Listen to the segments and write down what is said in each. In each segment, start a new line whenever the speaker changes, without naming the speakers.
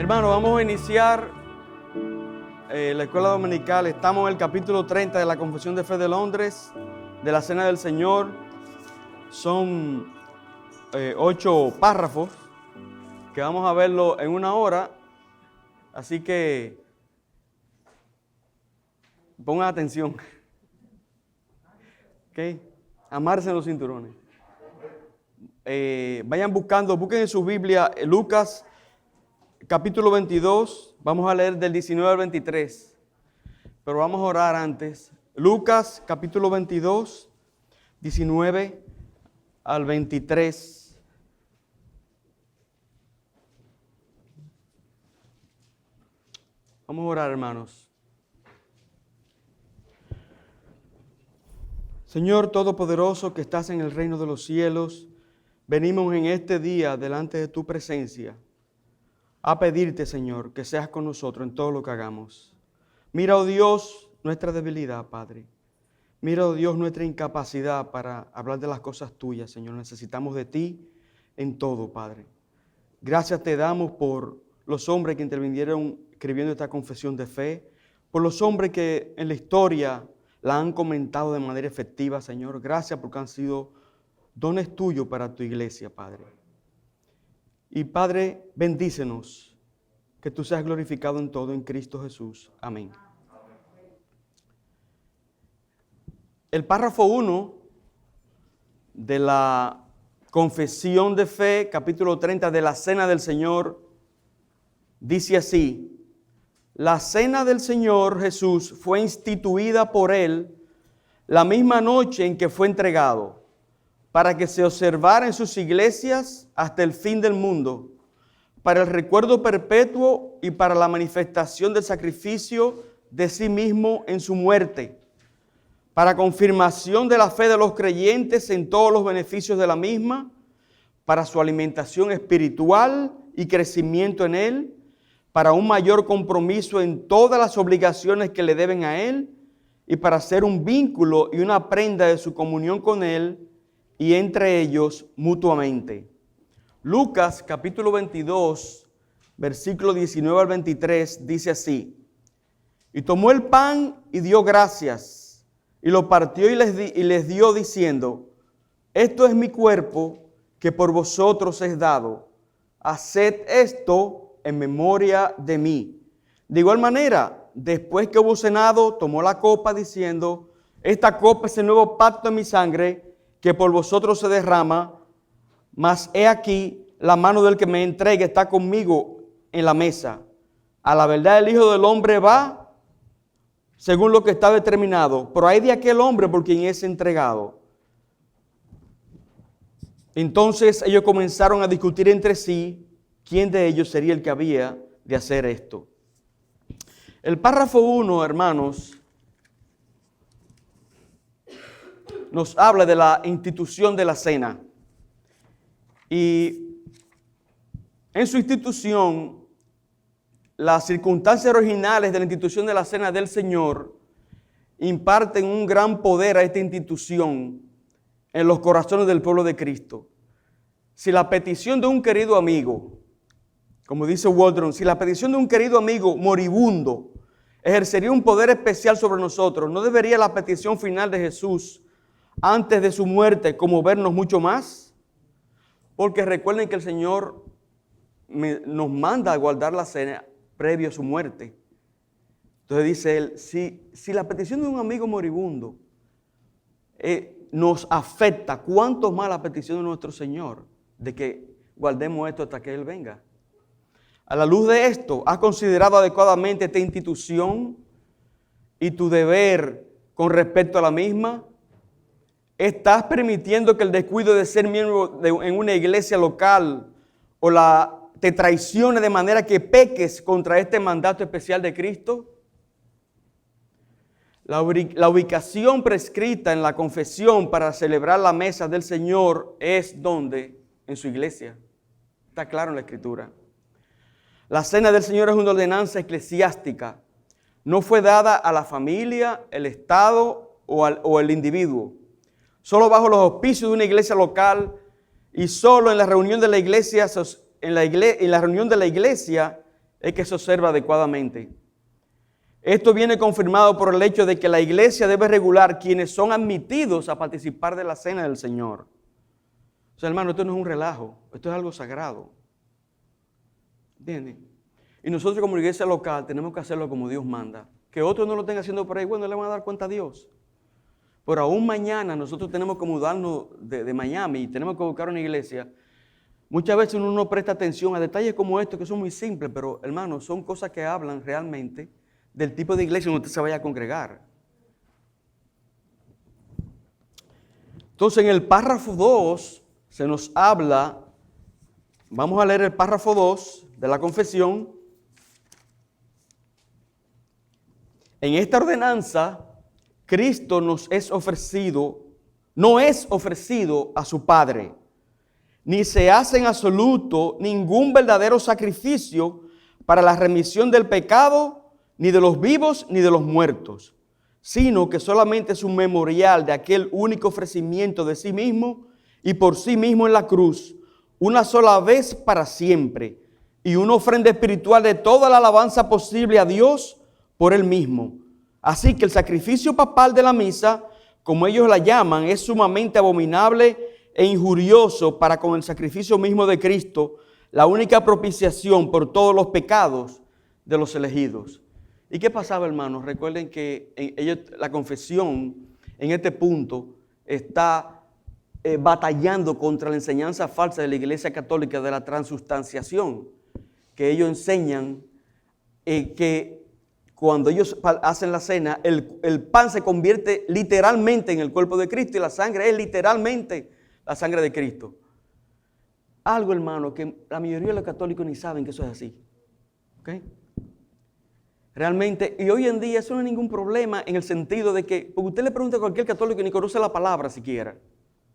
Hermano, vamos a iniciar la escuela dominical. Estamos en el capítulo 30 de la Confesión de Fe de Londres, de la Cena del Señor. Son 8 párrafos que vamos a verlo en una hora. Así que pongan atención. ¿Ok? Amarse en los cinturones. Busquen en su Biblia Lucas capítulo 22, vamos a leer del 19 al 23, pero vamos a orar antes. Lucas capítulo 22, 19 al 23. Vamos a orar, hermanos. Señor Todopoderoso, que estás en el reino de los cielos, venimos en este día delante de tu presencia a pedirte, Señor, que seas con nosotros en todo lo que hagamos. Mira, oh Dios, nuestra debilidad, Padre. Mira, oh Dios, nuestra incapacidad para hablar de las cosas tuyas, Señor. Necesitamos de ti en todo, Padre. Gracias te damos por los hombres que intervinieron escribiendo esta confesión de fe, por los hombres que en la historia la han comentado de manera efectiva, Señor. Gracias porque han sido dones tuyos para tu iglesia, Padre. Y Padre, bendícenos, que tú seas glorificado en todo en Cristo Jesús. Amén. El párrafo 1 de la Confesión de Fe, capítulo 30 de la Cena del Señor, dice así: la Cena del Señor Jesús fue instituida por Él la misma noche en que fue entregado, para que se observara en sus iglesias hasta el fin del mundo, para el recuerdo perpetuo y para la manifestación del sacrificio de sí mismo en su muerte, para confirmación de la fe de los creyentes en todos los beneficios de la misma, para su alimentación espiritual y crecimiento en Él, para un mayor compromiso en todas las obligaciones que le deben a Él y para ser un vínculo y una prenda de su comunión con Él y entre ellos mutuamente. Lucas capítulo 22, versículo 19 al 23 dice así: y tomó el pan y dio gracias, y lo partió y les dio diciendo: esto es mi cuerpo que por vosotros es dado, haced esto en memoria de mí. De igual manera, después que hubo cenado, tomó la copa diciendo: esta copa es el nuevo pacto en mi sangre, que por vosotros se derrama, mas he aquí, la mano del que me entregue está conmigo en la mesa. A la verdad el Hijo del Hombre va según lo que está determinado, pero hay de aquel hombre por quien es entregado. Entonces ellos comenzaron a discutir entre sí quién de ellos sería el que había de hacer esto. El párrafo 1, hermanos, nos habla de la institución de la cena. Y en su institución, las circunstancias originales de la institución de la cena del Señor imparten un gran poder a esta institución en los corazones del pueblo de Cristo. Si la petición de un querido amigo, como dice Waldron, si la petición de un querido amigo moribundo ejercería un poder especial sobre nosotros, ¿no debería la petición final de Jesús antes de su muerte conmovernos mucho más? Porque recuerden que el Señor nos manda a guardar la cena previo a su muerte. Entonces dice él, si la petición de un amigo moribundo nos afecta, ¿cuánto más la petición de nuestro Señor de que guardemos esto hasta que Él venga? A la luz de esto, ¿has considerado adecuadamente esta institución y tu deber con respecto a la misma? ¿Estás permitiendo que el descuido de ser miembro en una iglesia local te traicione de manera que peques contra este mandato especial de Cristo? La ubicación prescrita en la confesión para celebrar la mesa del Señor es ¿dónde? En su iglesia. Está claro en la Escritura. La cena del Señor es una ordenanza eclesiástica. No fue dada a la familia, el Estado o el individuo. Solo bajo los auspicios de una iglesia local y solo en la reunión de la iglesia, es que se observa adecuadamente. Esto viene confirmado por el hecho de que la iglesia debe regular quienes son admitidos a participar de la cena del Señor. O sea, hermano, esto no es un relajo, esto es algo sagrado. ¿Entienden? Y nosotros como iglesia local tenemos que hacerlo como Dios manda. Que otros no lo estén haciendo por ahí, bueno, le van a dar cuenta a Dios. Pero aún mañana nosotros tenemos que mudarnos de Miami y tenemos que buscar una iglesia. Muchas veces uno no presta atención a detalles como estos que son muy simples, pero hermano, son cosas que hablan realmente del tipo de iglesia donde usted se vaya a congregar. Entonces en el párrafo 2 se nos habla, vamos a leer el párrafo 2 de la confesión. En esta ordenanza, Cristo no es ofrecido a su Padre, ni se hace en absoluto ningún verdadero sacrificio para la remisión del pecado, ni de los vivos ni de los muertos, sino que solamente es un memorial de aquel único ofrecimiento de sí mismo y por sí mismo en la cruz, una sola vez para siempre, y una ofrenda espiritual de toda la alabanza posible a Dios por Él mismo. Así que el sacrificio papal de la misa, como ellos la llaman, es sumamente abominable e injurioso para con el sacrificio mismo de Cristo, la única propiciación por todos los pecados de los elegidos. ¿Y qué pasaba, hermanos? Recuerden que la confesión en este punto está batallando contra la enseñanza falsa de la Iglesia Católica de la transustanciación, que ellos enseñan que cuando ellos hacen la cena, el pan se convierte literalmente en el cuerpo de Cristo y la sangre es literalmente la sangre de Cristo. Algo, hermano, que la mayoría de los católicos ni saben que eso es así. ¿Ok? Realmente, y hoy en día eso no es ningún problema en el sentido de que, porque usted le pregunta a cualquier católico que ni conoce la palabra siquiera.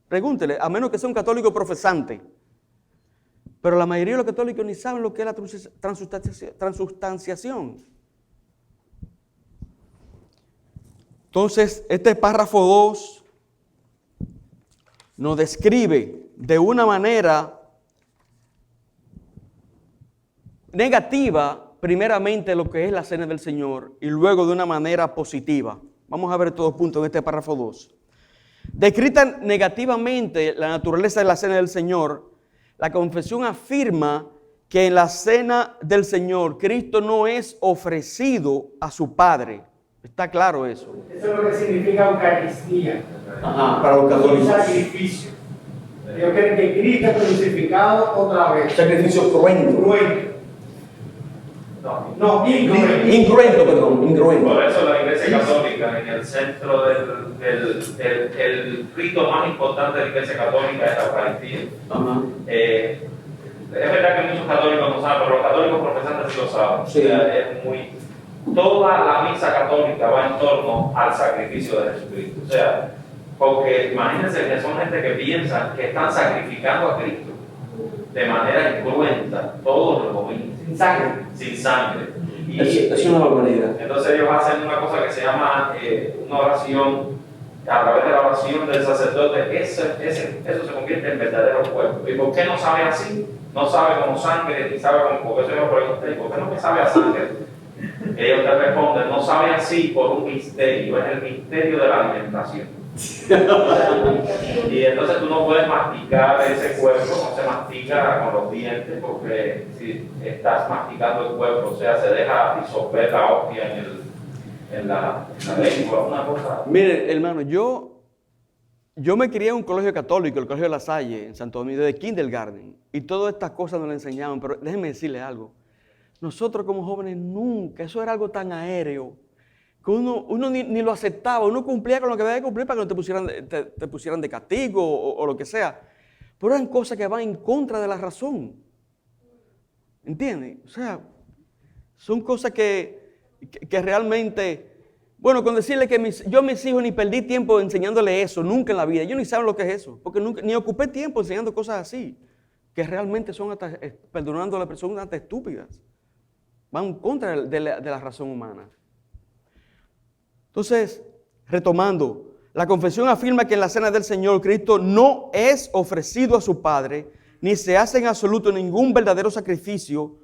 Pregúntele, a menos que sea un católico profesante. Pero la mayoría de los católicos ni saben lo que es la transustanciación. Entonces, este párrafo 2 nos describe de una manera negativa, primeramente lo que es la cena del Señor y luego de una manera positiva. Vamos a ver todos puntos en este párrafo 2. Descrita negativamente la naturaleza de la cena del Señor, la confesión afirma que en la cena del Señor Cristo no es ofrecido a su Padre. ¿Está claro eso?
Eso es lo que significa Eucaristía.
Ajá, para los católicos.
Un sacrificio. Ellos creen que Cristo es crucificado otra vez.
Sacrificio cruento.
No, incruento.
Incruento.
Por eso la Iglesia Católica, en el centro del rito más importante de la Iglesia Católica es la Eucaristía. Es verdad que muchos católicos no saben, pero los católicos profesantes sí lo saben.
Sí.
O sea, toda la misa católica va en torno al sacrificio de Jesucristo. O sea, porque imagínense que son gente que piensan que están sacrificando a Cristo de manera incruenta todos los domingos. Sin sangre. Y
es una barbaridad.
Entonces ellos hacen una cosa que se llama una oración, a través de la oración del sacerdote, eso se convierte en verdadero cuerpo. ¿Y por qué no sabe así? No sabe como sangre, y sabe como, por eso yo pregunté, ¿por qué no me sabe a sangre? Ellos te responden, no sabe así por un misterio, es el misterio de la alimentación. Y entonces tú no puedes masticar ese cuerpo, no se mastica con los dientes, porque si estás masticando el cuerpo, o sea, se deja disolver la hostia en la lengua, una cosa.
Miren, hermano, yo me crié en un colegio católico, el Colegio de La Salle, en Santo Domingo, de kindergarten, y todas estas cosas nos las enseñaban, pero déjenme decirle algo. Nosotros como jóvenes nunca, eso era algo tan aéreo, que uno ni lo aceptaba, uno cumplía con lo que había que cumplir para que no te pusieran de castigo o lo que sea. Pero eran cosas que van en contra de la razón. ¿Entienden? O sea, son cosas que realmente, bueno, con decirle que yo a mis hijos ni perdí tiempo enseñándole eso, nunca en la vida. Ellos ni saben lo que es eso, porque nunca, ni ocupé tiempo enseñando cosas así, que realmente son, hasta, perdonando a la persona, hasta estúpidas. Van en contra de la razón humana. Entonces, retomando, la confesión afirma que en la cena del Señor Cristo no es ofrecido a su Padre, ni se hace en absoluto ningún verdadero sacrificio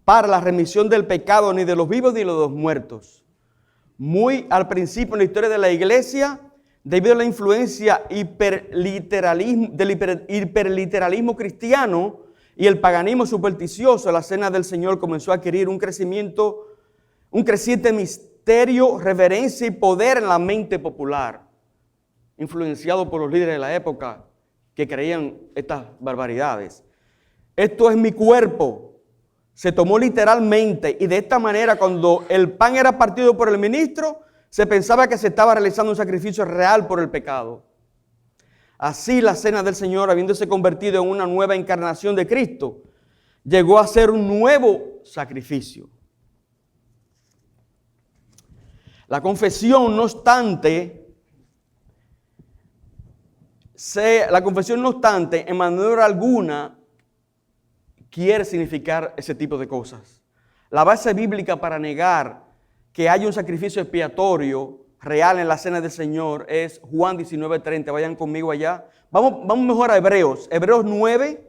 para la remisión del pecado, ni de los vivos ni de los muertos. Muy al principio en la historia de la iglesia, debido a la influencia del hiperliteralismo cristiano y el paganismo supersticioso, la cena del Señor comenzó a adquirir un creciente misterio, reverencia y poder en la mente popular, influenciado por los líderes de la época que creían estas barbaridades. Esto es mi cuerpo. Se tomó literalmente, y de esta manera, cuando el pan era partido por el ministro, se pensaba que se estaba realizando un sacrificio real por el pecado. Así la cena del Señor, habiéndose convertido en una nueva encarnación de Cristo, llegó a ser un nuevo sacrificio. La confesión, no obstante, en manera alguna, quiere significar ese tipo de cosas. La base bíblica para negar que hay un sacrificio expiatorio real en la cena del Señor es Juan 19:30. Vayan conmigo allá. Vamos mejor a Hebreos. Hebreos 9.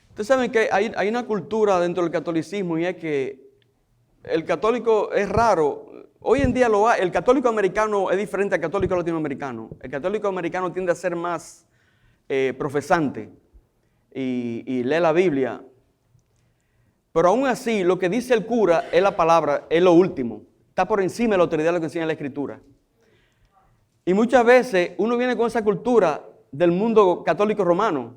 Ustedes saben que hay una cultura dentro del catolicismo, y es que el católico es raro. Hoy en día lo hay. El católico americano es diferente al católico latinoamericano. El católico americano tiende a ser más profesante y lee la Biblia. Pero aún así, lo que dice el cura es la palabra, es lo último. Está por encima de la autoridad de lo que enseña la Escritura. Y muchas veces uno viene con esa cultura del mundo católico romano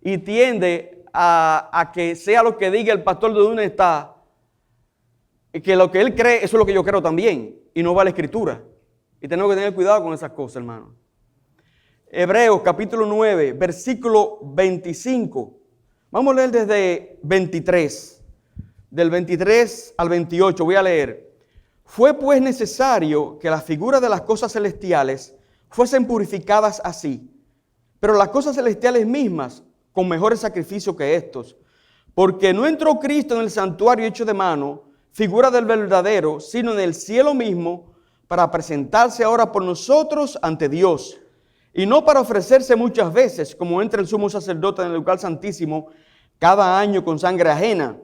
y tiende a que sea lo que diga el pastor de donde está, y que lo que él cree, eso es lo que yo creo también, y no va a la Escritura. Y tenemos que tener cuidado con esas cosas, hermano. Hebreos capítulo 9, versículo 25. Vamos a leer desde 23. Del 23 al 28 voy a leer. Fue pues necesario que las figuras de las cosas celestiales fuesen purificadas así, pero las cosas celestiales mismas con mejores sacrificios que estos, porque no entró Cristo en el santuario hecho de mano, figura del verdadero, sino en el cielo mismo, para presentarse ahora por nosotros ante Dios, y no para ofrecerse muchas veces, como entra el sumo sacerdote en el lugar santísimo cada año con sangre ajena,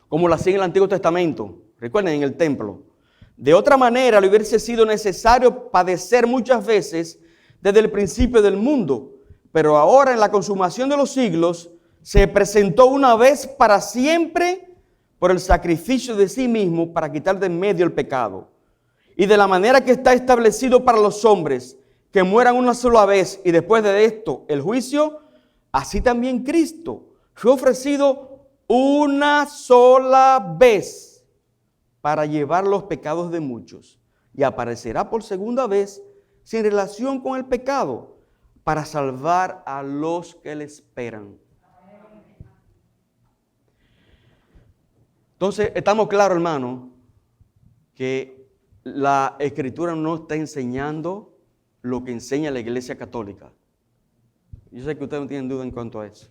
como lo hacía en el Antiguo Testamento, recuerden, en el templo. De otra manera, le hubiese sido necesario padecer muchas veces desde el principio del mundo, pero ahora en la consumación de los siglos se presentó una vez para siempre por el sacrificio de sí mismo para quitar de en medio el pecado. Y de la manera que está establecido para los hombres que mueran una sola vez y después de esto el juicio, así también Cristo fue ofrecido una sola vez para llevar los pecados de muchos, y aparecerá por segunda vez sin relación con el pecado, para salvar a los que le esperan. Entonces, estamos claros, hermano, que la Escritura no está enseñando lo que enseña la Iglesia Católica. Yo sé que ustedes no tienen duda en cuanto a eso.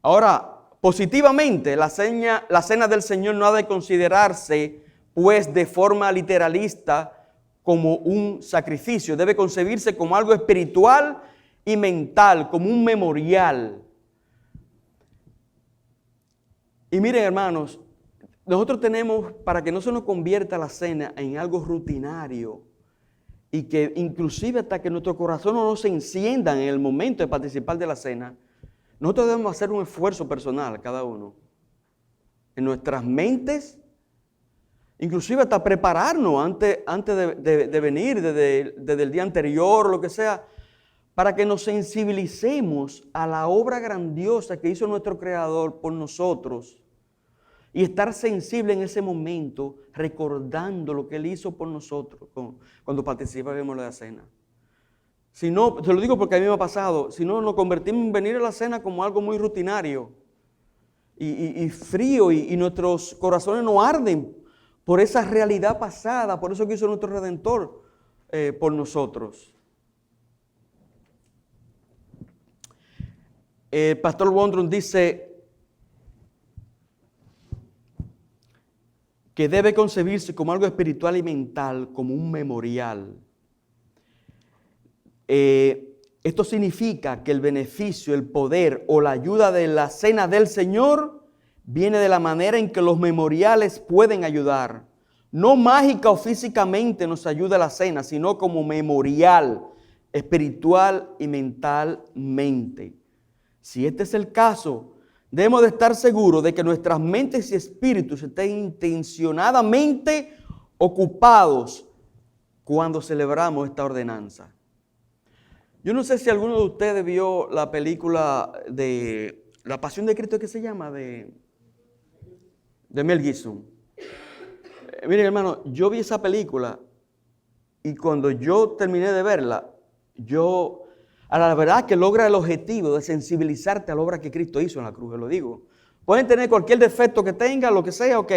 Ahora, positivamente, la cena del Señor no ha de considerarse, pues, de forma literalista como un sacrificio. Debe concebirse como algo espiritual y mental, como un memorial. Y miren, hermanos, nosotros tenemos, para que no se nos convierta la cena en algo rutinario, y que inclusive hasta que nuestro corazón no se encienda en el momento de participar de la cena, nosotros debemos hacer un esfuerzo personal, cada uno, en nuestras mentes, inclusive hasta prepararnos antes de venir, desde el día anterior o lo que sea, para que nos sensibilicemos a la obra grandiosa que hizo nuestro Creador por nosotros, y estar sensible en ese momento, recordando lo que Él hizo por nosotros cuando participamos de la cena. Si no, te lo digo porque a mí me ha pasado, si no nos convertimos en venir a la cena como algo muy rutinario y frío, y nuestros corazones no arden por esa realidad pasada, por eso que hizo nuestro Redentor por nosotros. El pastor Wondron dice, que debe concebirse como algo espiritual y mental, como un memorial. Esto significa que el beneficio, el poder o la ayuda de la cena del Señor viene de la manera en que los memoriales pueden ayudar. No mágica o físicamente nos ayuda la cena, sino como memorial, espiritual y mentalmente. Si este es el caso, debemos de estar seguros de que nuestras mentes y espíritus estén intencionadamente ocupados cuando celebramos esta ordenanza. Yo no sé si alguno de ustedes vio la película de La Pasión de Cristo, ¿qué se llama? De Mel Gibson. Miren, hermano, yo vi esa película y cuando yo terminé de verla, a la verdad que logra el objetivo de sensibilizarte a la obra que Cristo hizo en la cruz, lo digo. Pueden tener cualquier defecto que tenga, lo que sea, ok.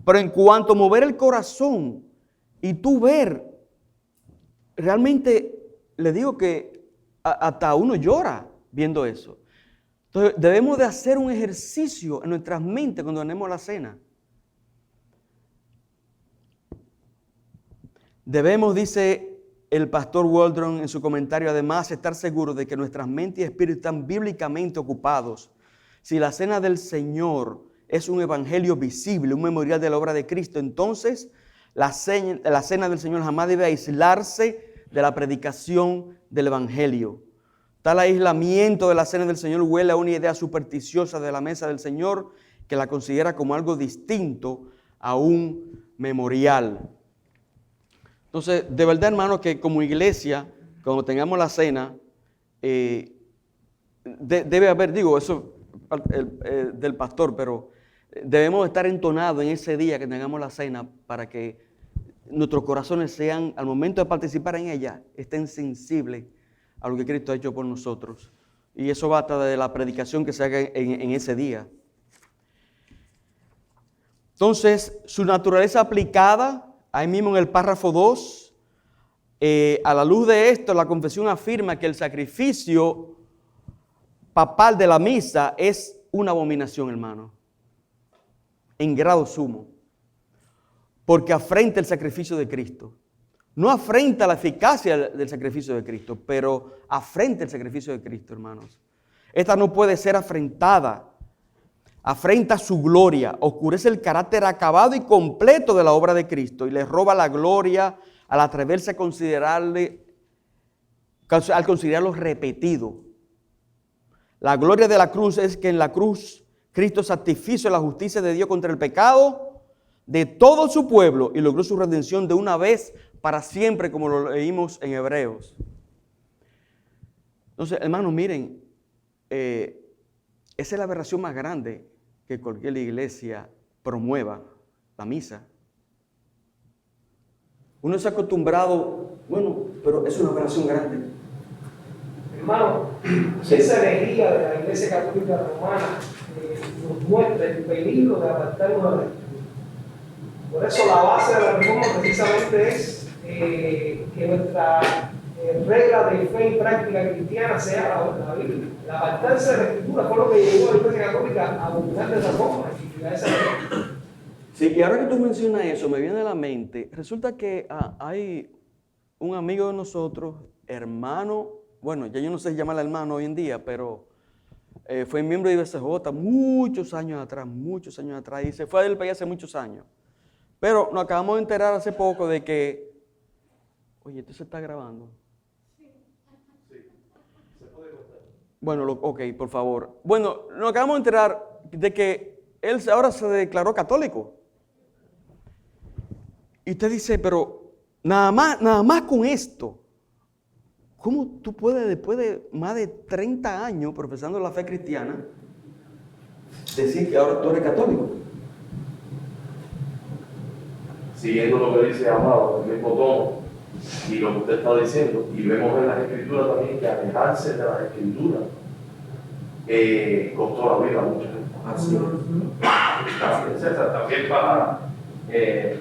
Pero en cuanto a mover el corazón y tú ver, realmente le digo que hasta uno llora viendo eso. Entonces debemos de hacer un ejercicio en nuestras mentes cuando tenemos la cena. Debemos, dice el pastor Waldron en su comentario, además estar seguros de que nuestras mentes y espíritus están bíblicamente ocupados. Si la cena del Señor es un evangelio visible, un memorial de la obra de Cristo, entonces la cena del Señor jamás debe aislarse de la predicación del evangelio. Tal aislamiento de la cena del Señor huele a una idea supersticiosa de la mesa del Señor que la considera como algo distinto a un memorial. Entonces, de verdad, hermano, que como iglesia, cuando tengamos la cena, debe haber, digo, eso del pastor, pero debemos estar entonados en ese día que tengamos la cena para que nuestros corazones sean, al momento de participar en ella, estén sensibles a lo que Cristo ha hecho por nosotros. Y eso basta de la predicación que se haga en ese día. Entonces, su naturaleza aplicada, ahí mismo en el párrafo 2, a la luz de esto, la confesión afirma que el sacrificio papal de la misa es una abominación, hermano, en grado sumo, porque afrenta el sacrificio de Cristo. No afrenta la eficacia del sacrificio de Cristo, pero afrenta el sacrificio de Cristo, hermanos. Esta no puede ser afrentada. Afrenta su gloria, oscurece el carácter acabado y completo de la obra de Cristo y le roba la gloria al atreverse a al considerarlo repetido. La gloria de la cruz es que en la cruz Cristo satisfizo la justicia de Dios contra el pecado de todo su pueblo y logró su redención de una vez para siempre, como lo leímos en Hebreos. Entonces, hermanos, miren, esa es la aberración más grande que cualquier iglesia promueva, la misa. Uno se ha acostumbrado, bueno, pero es una aberración grande.
Hermano, esa herejía de la Iglesia Católica Romana nos muestra el peligro de apartarnos de la Escritura. Por eso la base de la reforma precisamente es que nuestra regla de fe y práctica cristiana sea la Biblia. La apartarse de la Escritura fue lo que llevó a la Iglesia Católica a abominar de esa forma y a esa herejía.
Sí, y ahora que tú mencionas eso, me viene a la mente, resulta que hay un amigo de nosotros, hermano, bueno, ya yo no sé llamarle hermano hoy en día, pero fue miembro de IBCJ muchos años atrás, y se fue del país hace muchos años. Pero nos acabamos de enterar hace poco de que, oye, esto se está grabando. Sí, se puede contar. Bueno, ok, por favor. Bueno, nos acabamos de enterar de que él ahora se declaró católico. Y usted dice, pero nada más con esto, ¿cómo tú puedes, después de más de 30 años profesando la fe cristiana, decir que ahora tú eres católico?
Siguiendo lo que dice Amado, el mismo tono, y lo que usted está diciendo, y vemos en las Escrituras también que alejarse de las Escrituras costó la vida a mucha gente.
Así es. César, también para... es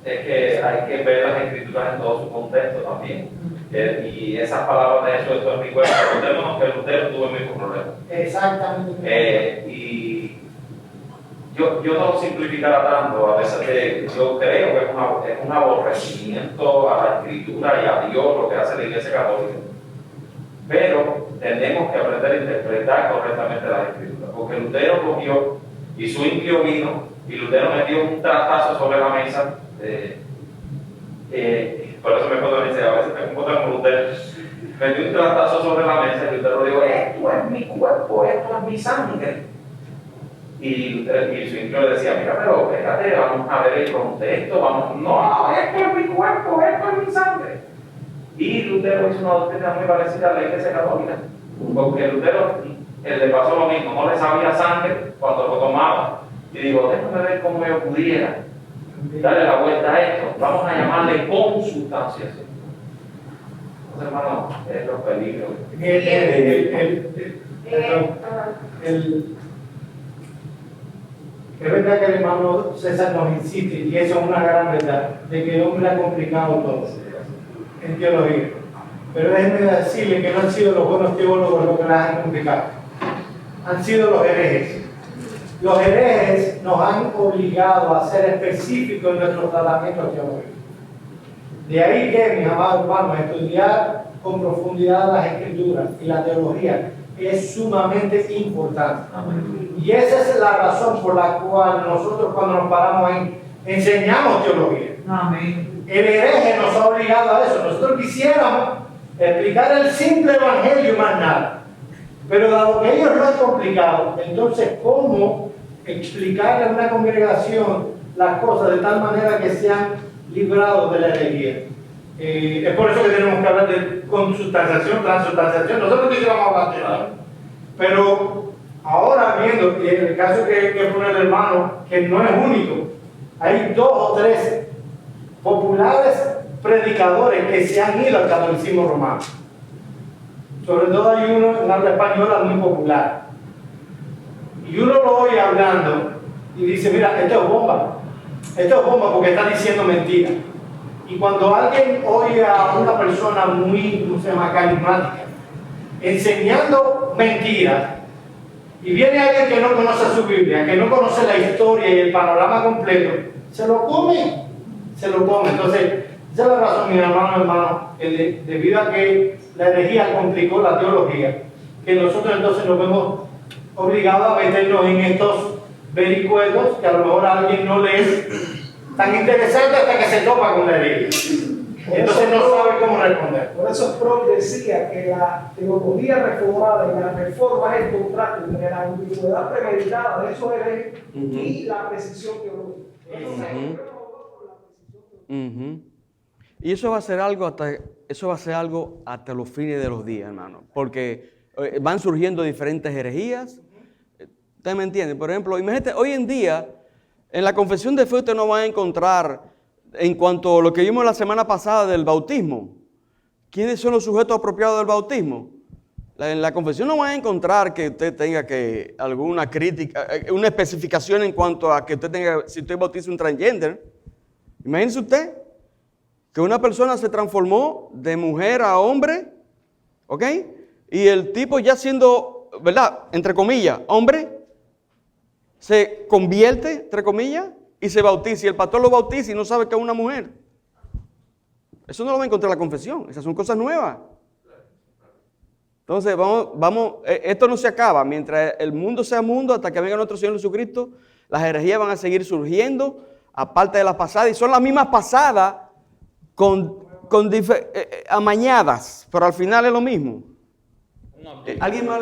que hay que ver las Escrituras en todo su contexto también. Y esas palabras de eso, esto es mi cuerpo. Recordémonos que Lutero tuvo el mismo problema.
Exactamente.
Y yo no lo simplificara tanto, a veces yo creo que es un aborrecimiento a la Escritura y a Dios lo que hace la Iglesia Católica. Pero tenemos que aprender a interpretar correctamente las Escrituras, porque Lutero cogió y Zwinglio vino y Lutero metió un tratazo sobre la mesa. Por eso me puedo decir, a veces me comporto como Lutero. Metió un tratazo sobre la mesa y Lutero dijo: esto es mi cuerpo, esto es mi sangre. Y Zwinglio le decía: mira, pero fíjate, vamos a ver el contexto, no, esto es mi cuerpo, esto es mi sangre. Y Lutero hizo una doctrina muy parecida a la Iglesia Católica, porque Lutero le pasó lo mismo, no le sabía sangre cuando lo tomaba. Y digo: déjame ver cómo yo pudiera darle la vuelta a esto, vamos a llamarle consubstanciación. Entonces, hermano, es los peligros.
Es verdad que el hermano César nos insiste, y eso es una gran verdad, de que el hombre ha complicado todo en teología. Pero déjenme decirle que no han sido los buenos teólogos los que las han complicado, han sido los herejes. Los herejes nos han obligado a ser específicos en nuestros tratamientos teológicos. De ahí que, mis amados hermanos, estudiar con profundidad las Escrituras y la teología es sumamente importante. Y esa es la razón por la cual nosotros, cuando nos paramos ahí, enseñamos teología.
Amén.
El hereje nos ha obligado a eso. Nosotros quisiéramos explicar el simple evangelio y más nada. Pero dado que ellos lo han complicado, entonces, ¿cómo explicar en una congregación las cosas de tal manera que sean librados de la herejía? Es por eso que tenemos que hablar de consubstanciación, transubstanciación. Nosotros quisiéramos hablar de eso. Pero ahora viendo el caso que pone el hermano, que no es único, hay 2 o 3 populares predicadores que se han ido al catolicismo romano. Sobre todo hay uno en habla española muy popular. Y uno lo oye hablando y dice: mira, esto es bomba. Esto es bomba porque está diciendo mentiras. Y cuando alguien oye a una persona muy, ¿cómo se llama?, carismática, enseñando mentiras, y viene alguien que no conoce su Biblia, que no conoce la historia y el panorama completo, se lo come. Entonces, esa es la razón, mi hermano, que debido a que la herejía complicó la teología, que nosotros entonces nos vemos obligados a meternos en estos vericuetos que a lo mejor a alguien no le es tan interesante hasta que se topa con la herejía. Entonces no sabe cómo responder.
Por eso Freud decía que la teología reformada y la reforma es el contraste entre la ambigüedad premeditada de esos herejes y la precisión teológica.
Y eso va a ser algo hasta los fines de los días, hermano, porque van surgiendo diferentes herejías. ¿Ustedes me entienden? Por ejemplo, imagínate, hoy en día, en la confesión de fe usted no va a encontrar, en cuanto a lo que vimos la semana pasada del bautismo, ¿quiénes son los sujetos apropiados del bautismo? En la confesión no va a encontrar que usted tenga que alguna crítica, una especificación en cuanto a que usted tenga, si usted bautiza un transgender. Imagínese usted que una persona se transformó de mujer a hombre, ¿ok? Y el tipo ya siendo, ¿verdad?, entre comillas, hombre, se convierte, entre comillas, y se bautiza. Y el pastor lo bautiza y no sabe que es una mujer. Eso no lo va a encontrar en la confesión. Esas son cosas nuevas. Entonces, esto no se acaba. Mientras el mundo sea mundo, hasta que venga nuestro Señor Jesucristo, las herejías van a seguir surgiendo, aparte de las pasadas. Y son las mismas pasadas amañadas, pero al final es lo mismo. ¿Alguien más?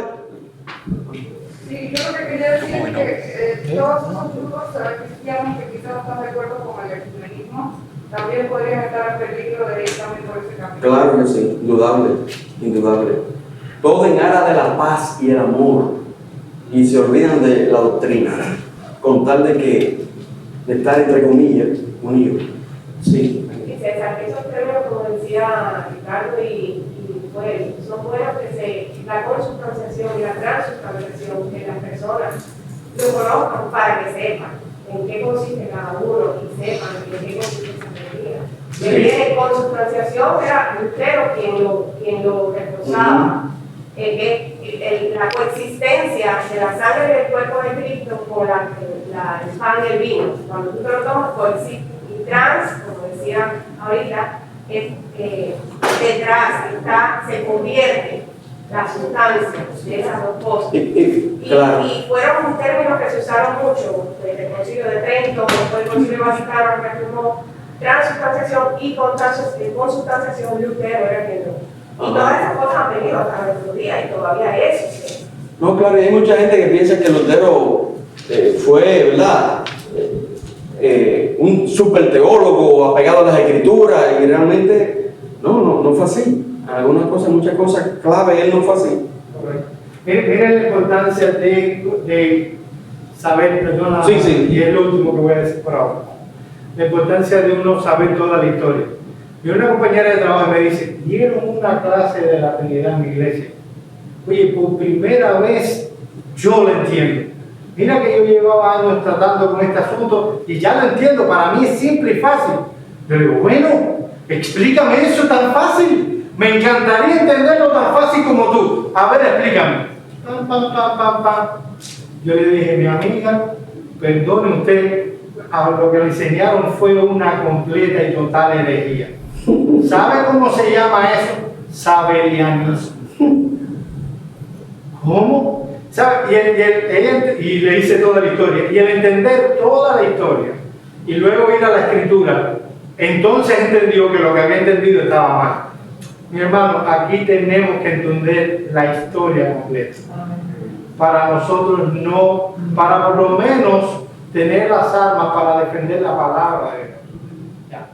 Sí, yo lo que quería decir es que todos esos grupos cristianos que quizás no están de acuerdo con el ecumenismo también podrían estar en peligro de ir también por ese camino.
Claro que sí, indudable. Todo en aras de la paz y el amor, y se olvidan de la doctrina, con tal de estar, entre comillas, unidos. Sí.
Y César, esos términos, como decía Ricardo y Joel, son buenos que la consubstanciación y la transubstanciación de las personas lo conozcan para que sepan en qué consiste cada uno y sepan en qué consiste esa teoría. De consubstanciación era Lutero quien lo reforzaba. la coexistencia de la sangre del cuerpo de Cristo con el pan y el vino. Cuando tú te lo tomas, coexiste. Y trans, como decía ahorita, detrás se convierte la sustancia de esas dos cosas.
Claro.
Y fueron términos que se usaron mucho desde el Concilio de Trento, después el Concilio Vaticano, que afirmó transubstanciación y consubstanciación. Lutero era quien lo. Y todas esas cosas han venido hasta nuestros días y todavía es.
No, claro, y hay mucha gente que piensa que Lutero fue, ¿verdad? Un super teólogo apegado a las escrituras, y realmente no fue así. Algunas cosas, muchas cosas clave, él no fue así.
Miren la importancia de saber, perdona,
Sí.
y es lo último que voy a decir por ahora. La importancia de uno saber toda la historia. Y una compañera de trabajo me dice, dieron una clase de la Trinidad en mi iglesia. Oye, por primera vez yo lo entiendo. Mira que yo llevaba años tratando con este asunto y ya lo entiendo, para mí es simple y fácil. Yo digo, bueno, explícame eso tan fácil. Me encantaría entenderlo tan fácil como tú. A ver, explícame. Pam. Yo le dije, mi amiga, perdone usted, a lo que le enseñaron fue una completa y total herejía. ¿Sabe cómo se llama eso? Saberianismo. ¿Cómo? ¿Sabe? Y le hice toda la historia. Y el entender toda la historia y luego ir a la escritura, entonces entendió que lo que había entendido estaba mal. Mi hermano, aquí tenemos que entender la historia completa. Para nosotros no, para por lo menos tener las armas para defender la palabra de Dios. Ya.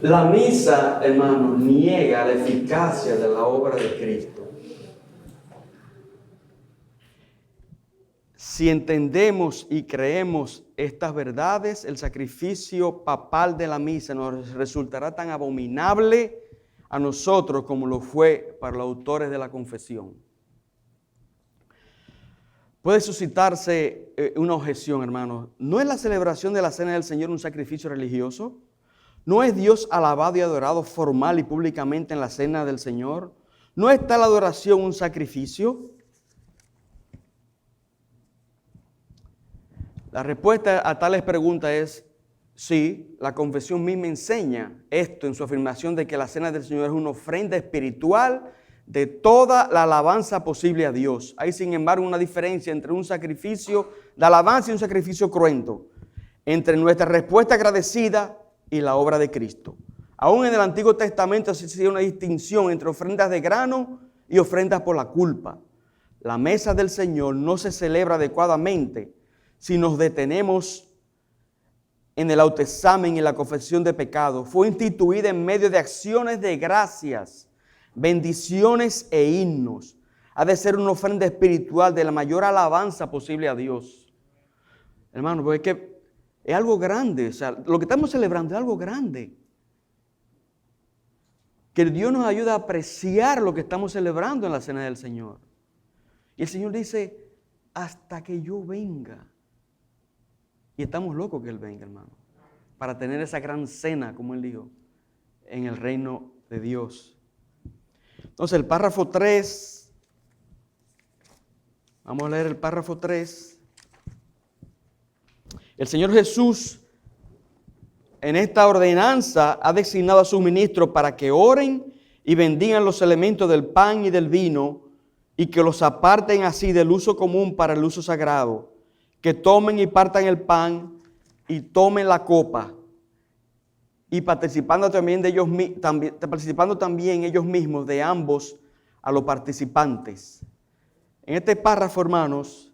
La misa, hermano, niega la eficacia de la obra de Cristo. Si entendemos y creemos estas verdades, el sacrificio papal de la misa nos resultará tan abominable a nosotros como lo fue para los autores de la confesión. Puede suscitarse una objeción, hermano. ¿No es la celebración de la Cena del Señor un sacrificio religioso? ¿No es Dios alabado y adorado formal y públicamente en la Cena del Señor? ¿No está la adoración un sacrificio? La respuesta a tales preguntas es sí. La confesión misma enseña esto en su afirmación de que la Cena del Señor es una ofrenda espiritual de toda la alabanza posible a Dios. Hay, sin embargo, una diferencia entre un sacrificio de alabanza y un sacrificio cruento, entre nuestra respuesta agradecida y la obra de Cristo. Aún en el Antiguo Testamento se hacía una distinción entre ofrendas de grano y ofrendas por la culpa. La mesa del Señor no se celebra adecuadamente si nos detenemos en el autoexamen y la confesión de pecado. Fue instituida en medio de acciones de gracias, bendiciones e himnos. Ha de ser una ofrenda espiritual de la mayor alabanza posible a Dios. Hermano, porque es que es algo grande. O sea, lo que estamos celebrando es algo grande. Que Dios nos ayude a apreciar lo que estamos celebrando en la Cena del Señor. Y el Señor dice, hasta que yo venga. Y estamos locos que Él venga, hermano, para tener esa gran cena, como Él dijo, en el reino de Dios. Entonces, el párrafo 3, vamos a leer el párrafo 3. El Señor Jesús, en esta ordenanza, ha designado a sus ministros para que oren y bendigan los elementos del pan y del vino y que los aparten así del uso común para el uso sagrado. Que tomen y partan el pan y tomen la copa, y participando también ellos mismos de ambos a los participantes. En este párrafo, hermanos,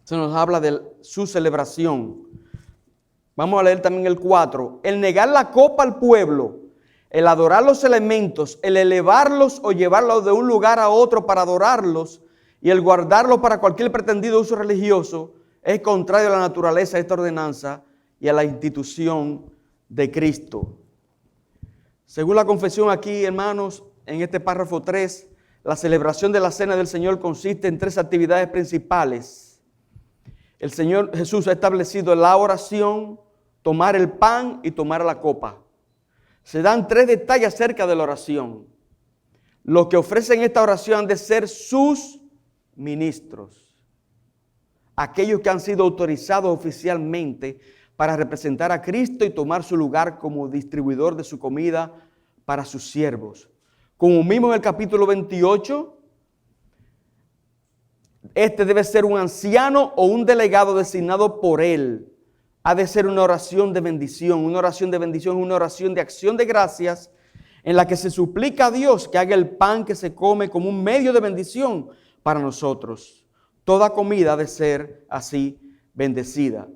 se nos habla de su celebración. Vamos a leer también el 4. El negar la copa al pueblo, el adorar los elementos, el elevarlos o llevarlos de un lugar a otro para adorarlos, y el guardarlo para cualquier pretendido uso religioso es contrario a la naturaleza de esta ordenanza y a la institución de Cristo. Según la confesión aquí, hermanos, en este párrafo 3, la celebración de la Cena del Señor consiste en 3 actividades principales. El Señor Jesús ha establecido la oración, tomar el pan y tomar la copa. Se dan 3 detalles acerca de la oración. Los que ofrecen esta oración han de ser sus ministros, aquellos que han sido autorizados oficialmente para representar a Cristo y tomar su lugar como distribuidor de su comida para sus siervos. Como mismo en el capítulo 28, este debe ser un anciano o un delegado designado por él. Ha de ser una oración de bendición. Una oración de bendición es una oración de acción de gracias en la que se suplica a Dios que haga el pan que se come como un medio de bendición para nosotros. Toda comida ha de ser así bendecida.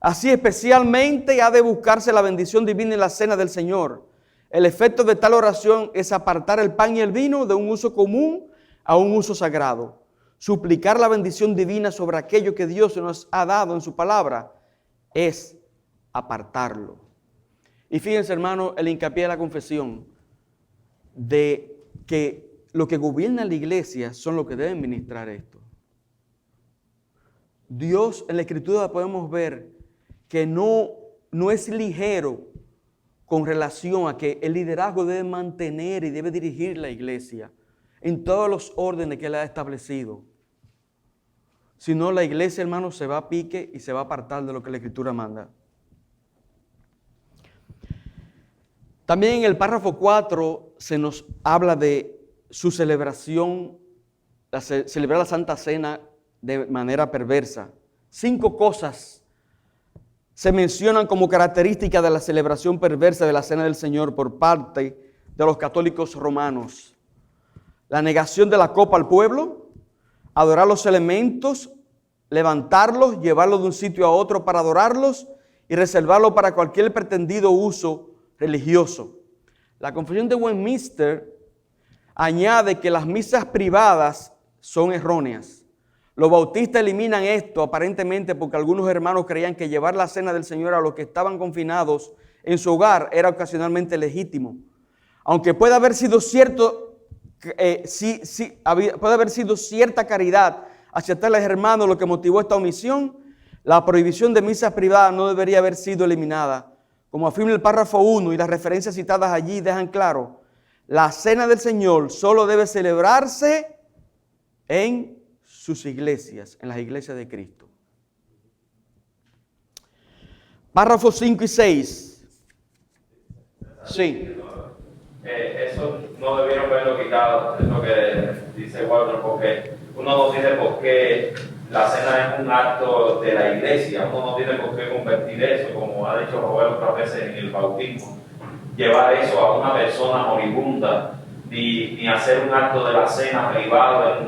Así especialmente ha de buscarse la bendición divina en la cena del Señor. El efecto de tal oración es apartar el pan y el vino de un uso común a un uso sagrado. Suplicar la bendición divina sobre aquello que Dios nos ha dado en su palabra es apartarlo. Y fíjense, hermano, el hincapié de la confesión de que lo que gobierna la iglesia son los que deben ministrar esto. Dios, en la Escritura podemos ver que no es ligero con relación a que el liderazgo debe mantener y debe dirigir la iglesia en todos los órdenes que Él ha establecido. Si no, la iglesia, hermano, se va a pique y se va a apartar de lo que la Escritura manda. También en el párrafo 4 se nos habla de su celebración, celebrar la Santa Cena de manera perversa. 5 cosas se mencionan como características de la celebración perversa de la Cena del Señor por parte de los católicos romanos. La negación de la copa al pueblo, adorar los elementos, levantarlos, llevarlos de un sitio a otro para adorarlos y reservarlos para cualquier pretendido uso religioso. La Confesión de Westminster añade que las misas privadas son erróneas. Los bautistas eliminan esto aparentemente porque algunos hermanos creían que llevar la cena del Señor a los que estaban confinados en su hogar era ocasionalmente legítimo. Aunque puede haber sido cierto, puede haber sido cierta caridad hacia tales hermanos lo que motivó esta omisión, la prohibición de misas privadas no debería haber sido eliminada. Como afirma el párrafo 1 y las referencias citadas allí dejan claro, la cena del Señor solo debe celebrarse en sus iglesias, en las iglesias de Cristo. Párrafos 5 y 6. Sí.
Eso no debieron haberlo quitado, es lo que dice Walter, porque uno no tiene por qué, la cena es un acto de la iglesia, uno no tiene por qué convertir eso, como ha dicho Roberto otras veces en el bautismo, llevar eso a una persona moribunda, ni hacer un acto de la cena privado en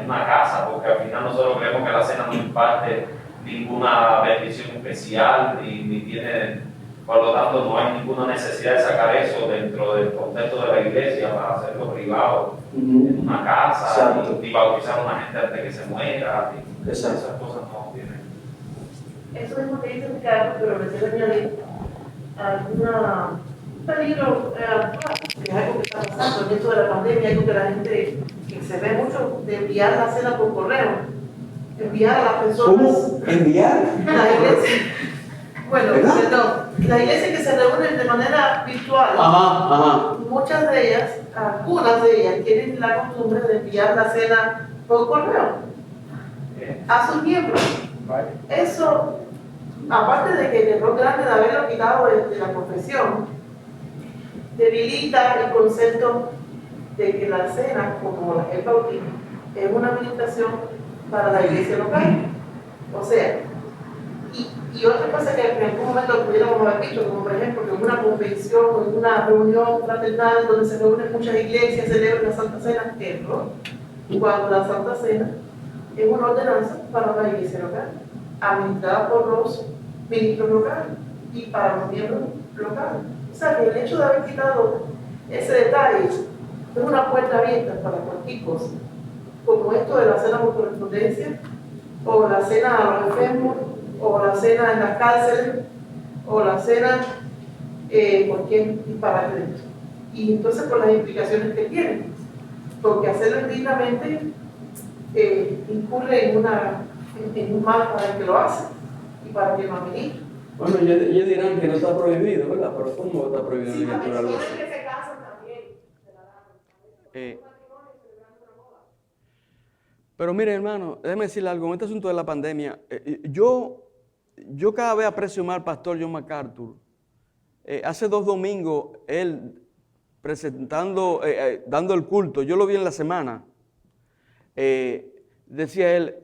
una casa, porque al final nosotros creemos que la cena no imparte ninguna bendición especial, ni tiene, por lo tanto no hay ninguna necesidad de sacar eso dentro del contexto de la iglesia para hacerlo privado en una casa, ni bautizar a una gente antes de que se muera, esas cosas no tienen.
Eso mismo que dice Ricardo, pero me quiero añadir un peligro que es algo que está pasando en esto de la pandemia, algo que la gente, que se ve mucho, de enviar la cena por correo, enviar a las personas.
¿Cómo? ¿Enviar?
La iglesia. Bueno, perdón, las iglesias que se reúnen de manera virtual, muchas de ellas, algunas de ellas, tienen la costumbre de enviar la cena por correo a sus miembros. Eso, aparte de que el error grande de haberlo quitado de la confesión, debilita el concepto de que la cena, como el bautismo, es una administración para la iglesia local. O sea, y otra cosa que en algún momento pudiéramos haber visto, como por ejemplo que en una convención o en una reunión fraternal donde se reúnen muchas iglesias, celebran la Santa Cena, error, cuando la Santa Cena es una ordenanza para la iglesia local, administrada por los ministros locales y para los miembros locales. O sea que el hecho de haber quitado ese detalle es una puerta abierta para cualquier cosa, como esto de la cena por correspondencia, o la cena a los enfermos, o la cena en las cárceles, o la cena cualquier disparate de esto. Y entonces por las implicaciones que tiene, porque hacerlo indignamente incurre en un mal para el que lo hace y para quien lo administra.
Bueno, ellos dirán que no está prohibido, ¿verdad? Pero ¿cómo está prohibido?
Sí, las personas que se casan también se la dan.
Pero mire, hermano, déjeme decirle algo. En este asunto de la pandemia, yo cada vez aprecio más al pastor John MacArthur. Hace 2 domingos, él presentando, dando el culto, yo lo vi en la semana, decía él,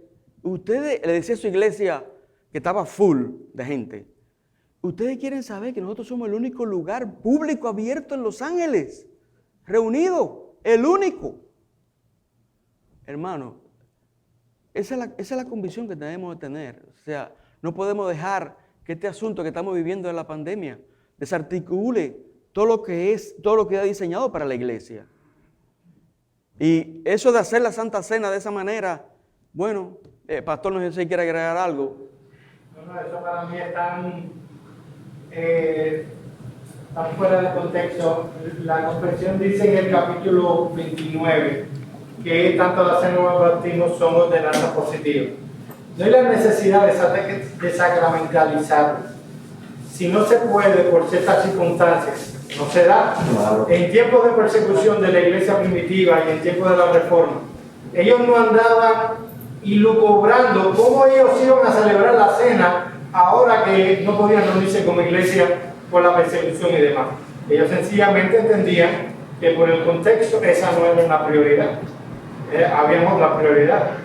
ustedes, le decía a su iglesia que estaba full de gente, ustedes quieren saber que nosotros somos el único lugar público abierto en Los Ángeles, reunido, el único. Hermano, esa es la convicción que tenemos de tener. O sea, no podemos dejar que este asunto que estamos viviendo de la pandemia desarticule todo lo que ha diseñado para la iglesia. Y eso de hacer la Santa Cena de esa manera, bueno, pastor, no sé si quiere agregar algo.
No, eso para mí es tan fuera de contexto. La confesión dice en el capítulo 29 que tanto la cena como el bautismo son ordenanzas positivas. No hay la necesidad de sacramentalizarlas. Si no se puede por ciertas circunstancias, no se da. Claro. En tiempos de persecución de la iglesia primitiva y en tiempos de la reforma, ellos no andaban ilucubrando cómo ellos iban a celebrar la cena ahora que no podían reunirse como iglesia por la persecución y demás. Ellos sencillamente entendían que por el contexto esa no era una prioridad. Había otra prioridad.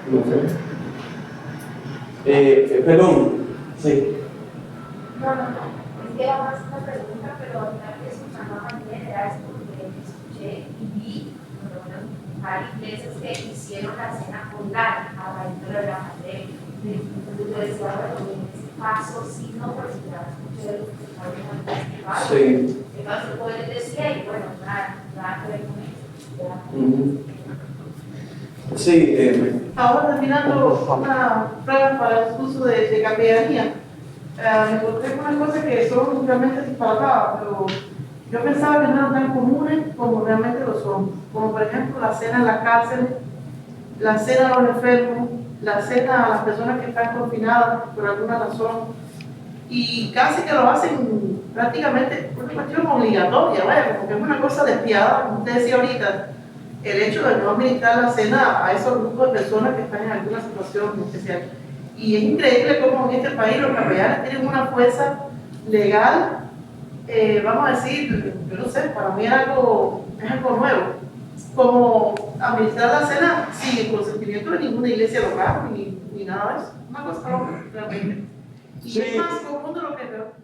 Perdón. Sí.
No, es que era más una pregunta, pero al final que escuchando también era eso porque escuché y vi, por lo menos, varias iglesias que hicieron la cena online a raíz de la pandemia. Entonces yo decía, bueno, en ese caso sí, no, pero si ya escuché los que estaban en el festival,
Sí.
entonces pueden decir, y bueno, nada que ver con eso.
Sí,
Ahora terminando una prueba para el uso de capellanía, me encontré con una cosa que son realmente disparatadas, pero yo pensaba que no eran tan comunes como realmente lo son, como por ejemplo la cena en las cárceles, la cena a los enfermos, la cena a las personas que están confinadas por alguna razón, y casi que lo hacen prácticamente una cuestión obligatoria, vaya, como que es una cosa despiadada, como usted decía ahorita, el hecho de no administrar la cena a esos grupos de personas que están en alguna situación especial. Y es increíble cómo en este país los capellanes tienen una fuerza legal, vamos a decir, yo no sé, para mí es algo nuevo, como administrar la cena sin el consentimiento de ninguna iglesia local ni nada de eso. Una cosa loca, realmente. Y
Sí.
es más común de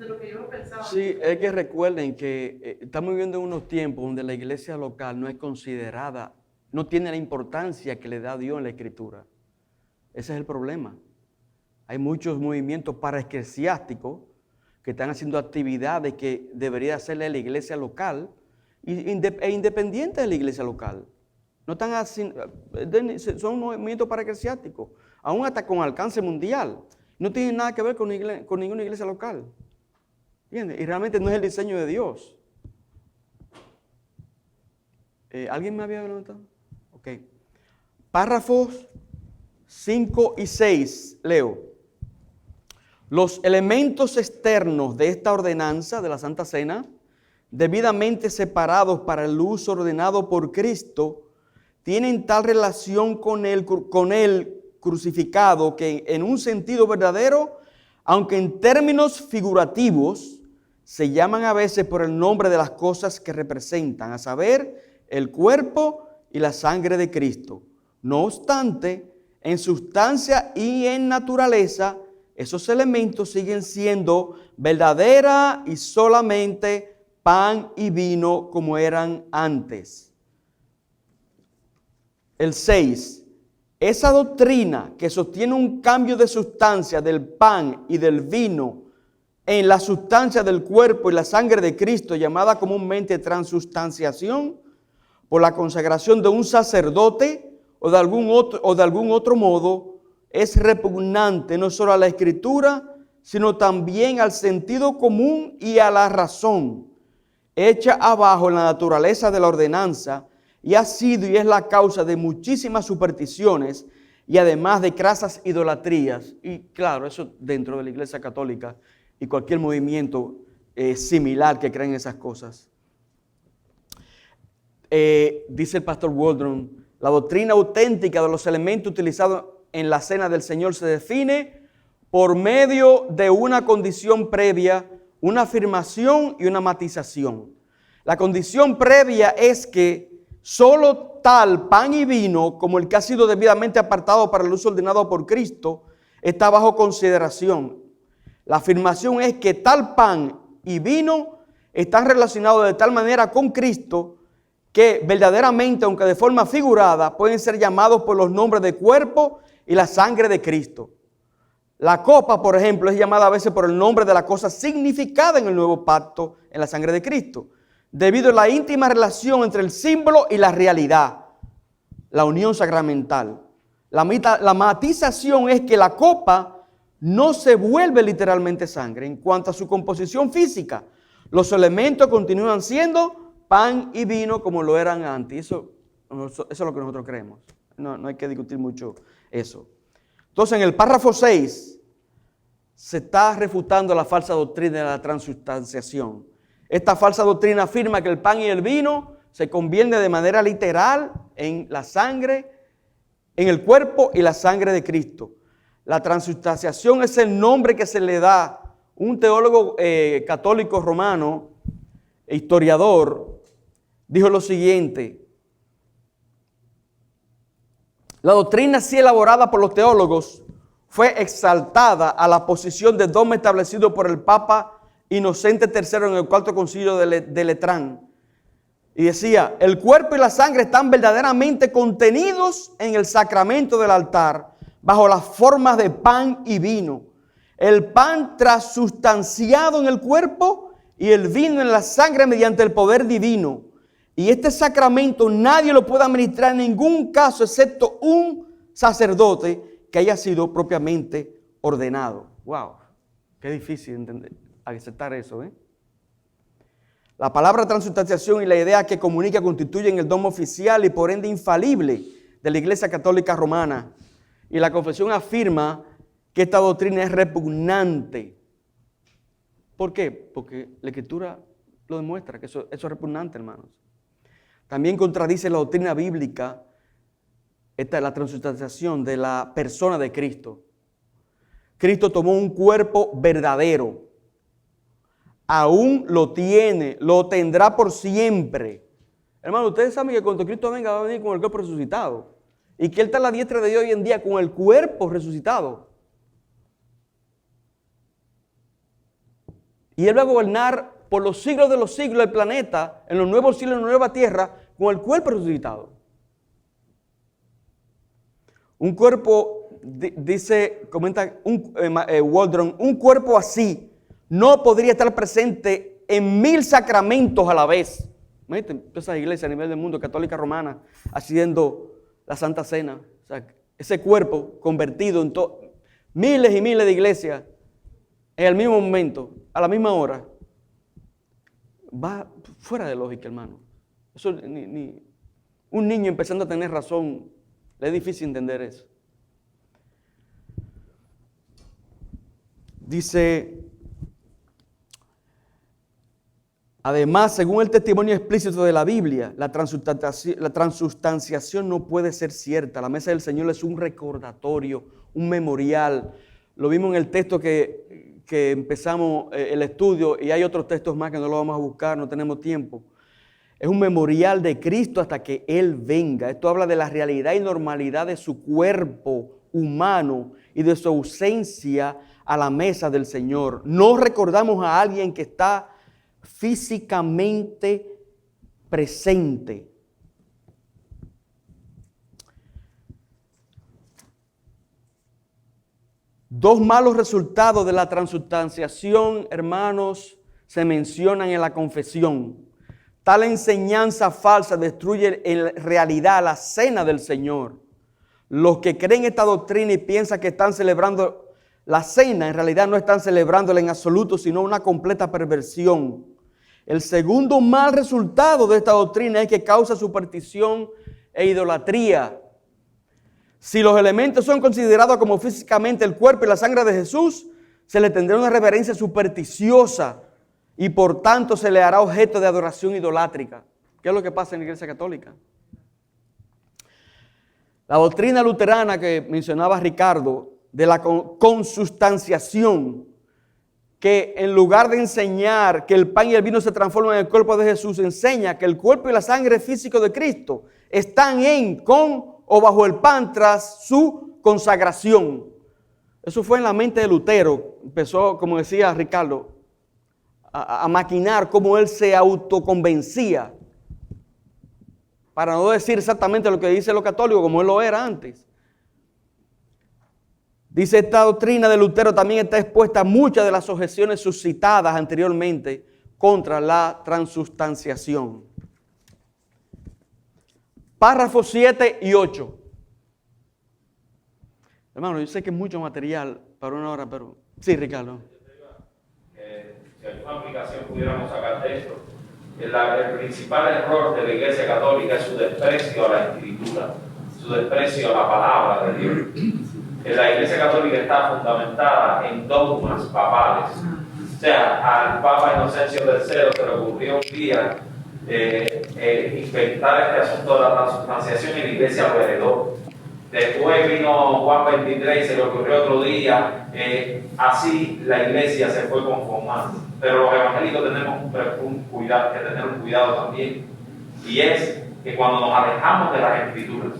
lo que yo pensaba.
Sí, es que recuerden que estamos viviendo en unos tiempos donde la iglesia local no es considerada, no tiene la importancia que le da Dios en la Escritura. Ese es el problema. Hay muchos movimientos paraeclesiásticos que están haciendo actividades que debería hacerle la iglesia local e independiente de la iglesia local. No están haciendo, son movimientos paraeclesiásticos, aún hasta con alcance mundial. No tiene nada que ver con ninguna iglesia local. ¿Entiendes? Y realmente no es el diseño de Dios. ¿Alguien me había preguntado? Ok. Párrafos 5 y 6, leo. Los elementos externos de esta ordenanza de la Santa Cena, debidamente separados para el uso ordenado por Cristo, tienen tal relación con él crucificado que en un sentido verdadero, aunque en términos figurativos, se llaman a veces por el nombre de las cosas que representan, a saber, el cuerpo y la sangre de Cristo. No obstante, en sustancia y en naturaleza, esos elementos siguen siendo verdadera y solamente pan y vino como eran antes. El 6. Esa doctrina que sostiene un cambio de sustancia del pan y del vino en la sustancia del cuerpo y la sangre de Cristo, llamada comúnmente transustanciación, por la consagración de un sacerdote o de algún otro modo, es repugnante no solo a la Escritura, sino también al sentido común y a la razón, hecha abajo en la naturaleza de la ordenanza, y ha sido y es la causa de muchísimas supersticiones y además de crasas idolatrías. Y claro, eso dentro de la Iglesia Católica y cualquier movimiento similar que creen esas cosas. Dice el pastor Waldron, La doctrina auténtica de los elementos utilizados en la cena del Señor se define por medio de una condición previa, una afirmación y una matización. La condición previa es que solo tal pan y vino, como el que ha sido debidamente apartado para el uso ordenado por Cristo, está bajo consideración. La afirmación es que tal pan y vino están relacionados de tal manera con Cristo que verdaderamente, aunque de forma figurada, pueden ser llamados por los nombres de cuerpo y la sangre de Cristo. La copa, por ejemplo, es llamada a veces por el nombre de la cosa significada en el nuevo pacto en la sangre de Cristo, debido a la íntima relación entre el símbolo y la realidad, la unión sacramental. La matización es que la copa no se vuelve literalmente sangre en cuanto a su composición física. Los elementos continúan siendo pan y vino como lo eran antes. Eso es lo que nosotros creemos. No hay que discutir mucho eso. Entonces, en el párrafo 6 se está refutando la falsa doctrina de la transustanciación. Esta falsa doctrina afirma que el pan y el vino se convierten de manera literal en la sangre, en el cuerpo y la sangre de Cristo. La transustanciación es el nombre que se le da. Un teólogo católico romano, historiador, dijo lo siguiente: la doctrina así elaborada por los teólogos fue exaltada a la posición de dogma establecido por el Papa Inocente III en el Cuarto Concilio de Letrán. Y decía, el cuerpo y la sangre están verdaderamente contenidos en el sacramento del altar bajo las formas de pan y vino. El pan transustanciado en el cuerpo y el vino en la sangre mediante el poder divino. Y este sacramento nadie lo puede administrar en ningún caso excepto un sacerdote que haya sido propiamente ordenado. ¡Wow! Qué difícil entender, aceptar eso, ¿eh? La palabra transustanciación y la idea que comunica constituyen el dogma oficial y por ende infalible de la Iglesia Católica Romana. Y la confesión afirma que esta doctrina es repugnante. ¿Por qué? Porque la Escritura lo demuestra, que eso es repugnante, hermanos. También contradice la doctrina bíblica, esta es la transustanciación de la persona de Cristo. Cristo tomó un cuerpo verdadero. Aún lo tiene, lo tendrá por siempre. Hermano, ustedes saben que cuando Cristo venga va a venir con el cuerpo resucitado. Y que Él está a la diestra de Dios hoy en día con el cuerpo resucitado. Y Él va a gobernar por los siglos de los siglos el planeta, en los nuevos cielos y en la nueva tierra, con el cuerpo resucitado. Un cuerpo, comenta Waldron, un cuerpo así no podría estar presente en 1000 sacramentos a la vez. Imagínate esas iglesias a nivel del mundo, católica romana, haciendo la Santa Cena. O sea, ese cuerpo convertido en miles y miles de iglesias en el mismo momento, a la misma hora. Va fuera de lógica, hermano. Eso un niño empezando a tener razón, le es difícil entender eso. Dice, además, según el testimonio explícito de la Biblia, la transustanciación no puede ser cierta. La mesa del Señor es un recordatorio, un memorial. Lo vimos en el texto que empezamos el estudio, y hay otros textos más que no lo vamos a buscar, no tenemos tiempo. Es un memorial de Cristo hasta que Él venga. Esto habla de la realidad y normalidad de su cuerpo humano y de su ausencia a la mesa del Señor. No recordamos a alguien que está físicamente presente. Dos malos resultados de la transustanciación, hermanos, se mencionan en la confesión. Tal enseñanza falsa destruye en realidad la cena del Señor. Los que creen esta doctrina y piensan que están celebrando la cena, en realidad no están celebrándola en absoluto, sino una completa perversión. El segundo mal resultado de esta doctrina es que causa superstición e idolatría. Si los elementos son considerados como físicamente el cuerpo y la sangre de Jesús, se le tendrá una reverencia supersticiosa y por tanto se le hará objeto de adoración idolátrica. ¿Qué es lo que pasa en la Iglesia Católica? La doctrina luterana que mencionaba Ricardo, de la consustanciación, que en lugar de enseñar que el pan y el vino se transforman en el cuerpo de Jesús, enseña que el cuerpo y la sangre físico de Cristo están en, con o bajo el pan tras su consagración. Eso fue en la mente de Lutero. Empezó, como decía Ricardo, a maquinar cómo él se autoconvencía, para no decir exactamente lo que dice los católicos como él lo era antes. Dice, esta doctrina de Lutero también está expuesta a muchas de las objeciones suscitadas anteriormente contra la transustanciación. Párrafos 7 y 8. Hermano, yo sé que es mucho material para una hora, pero... Sí, Ricardo.
Si alguna aplicación pudiéramos sacar de esto, el principal error de la Iglesia Católica es su desprecio a la Escritura, su desprecio a la palabra de Dios. La Iglesia Católica está fundamentada en dogmas papales. O sea, al Papa Inocencio III se le ocurrió un día inventar este asunto de la transustanciación y la Iglesia lo heredó. Después vino Juan XXIII y se le ocurrió otro día. Así la Iglesia se fue conformando. Pero los evangélicos tenemos que tener un cuidado también. Y es que cuando nos alejamos de las Escrituras,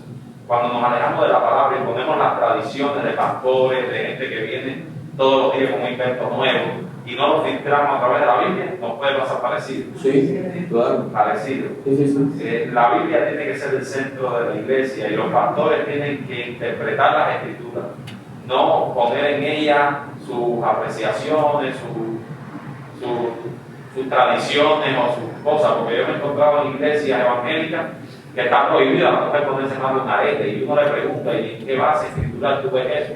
cuando nos alejamos de la palabra y ponemos las tradiciones de pastores, de gente que viene todos los días con un invento nuevo, y no lo filtramos a través de la Biblia, nos puede pasar parecido.
Sí, claro.
Parecido.
Sí.
La Biblia tiene que ser el centro de la iglesia y los pastores tienen que interpretar las Escrituras, no poner en ellas sus apreciaciones, sus tradiciones o sus cosas, porque yo me he encontrado en iglesias evangélicas que está prohibida la mujer ponerse más de un arete, y uno le pregunta, ¿y en qué base escritural tú ves eso?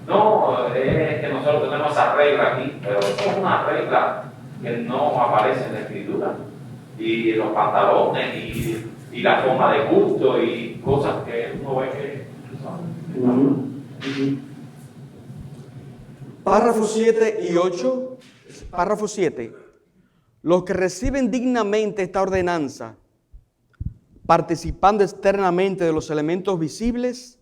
No, es que nosotros tenemos esa regla aquí, pero es una regla que no aparece en la Escritura. Y los pantalones y la forma de gusto y cosas que uno ve que son.
Párrafos 7 y 8. Párrafo 7. Los que reciben dignamente esta ordenanza, participando externamente de los elementos visibles,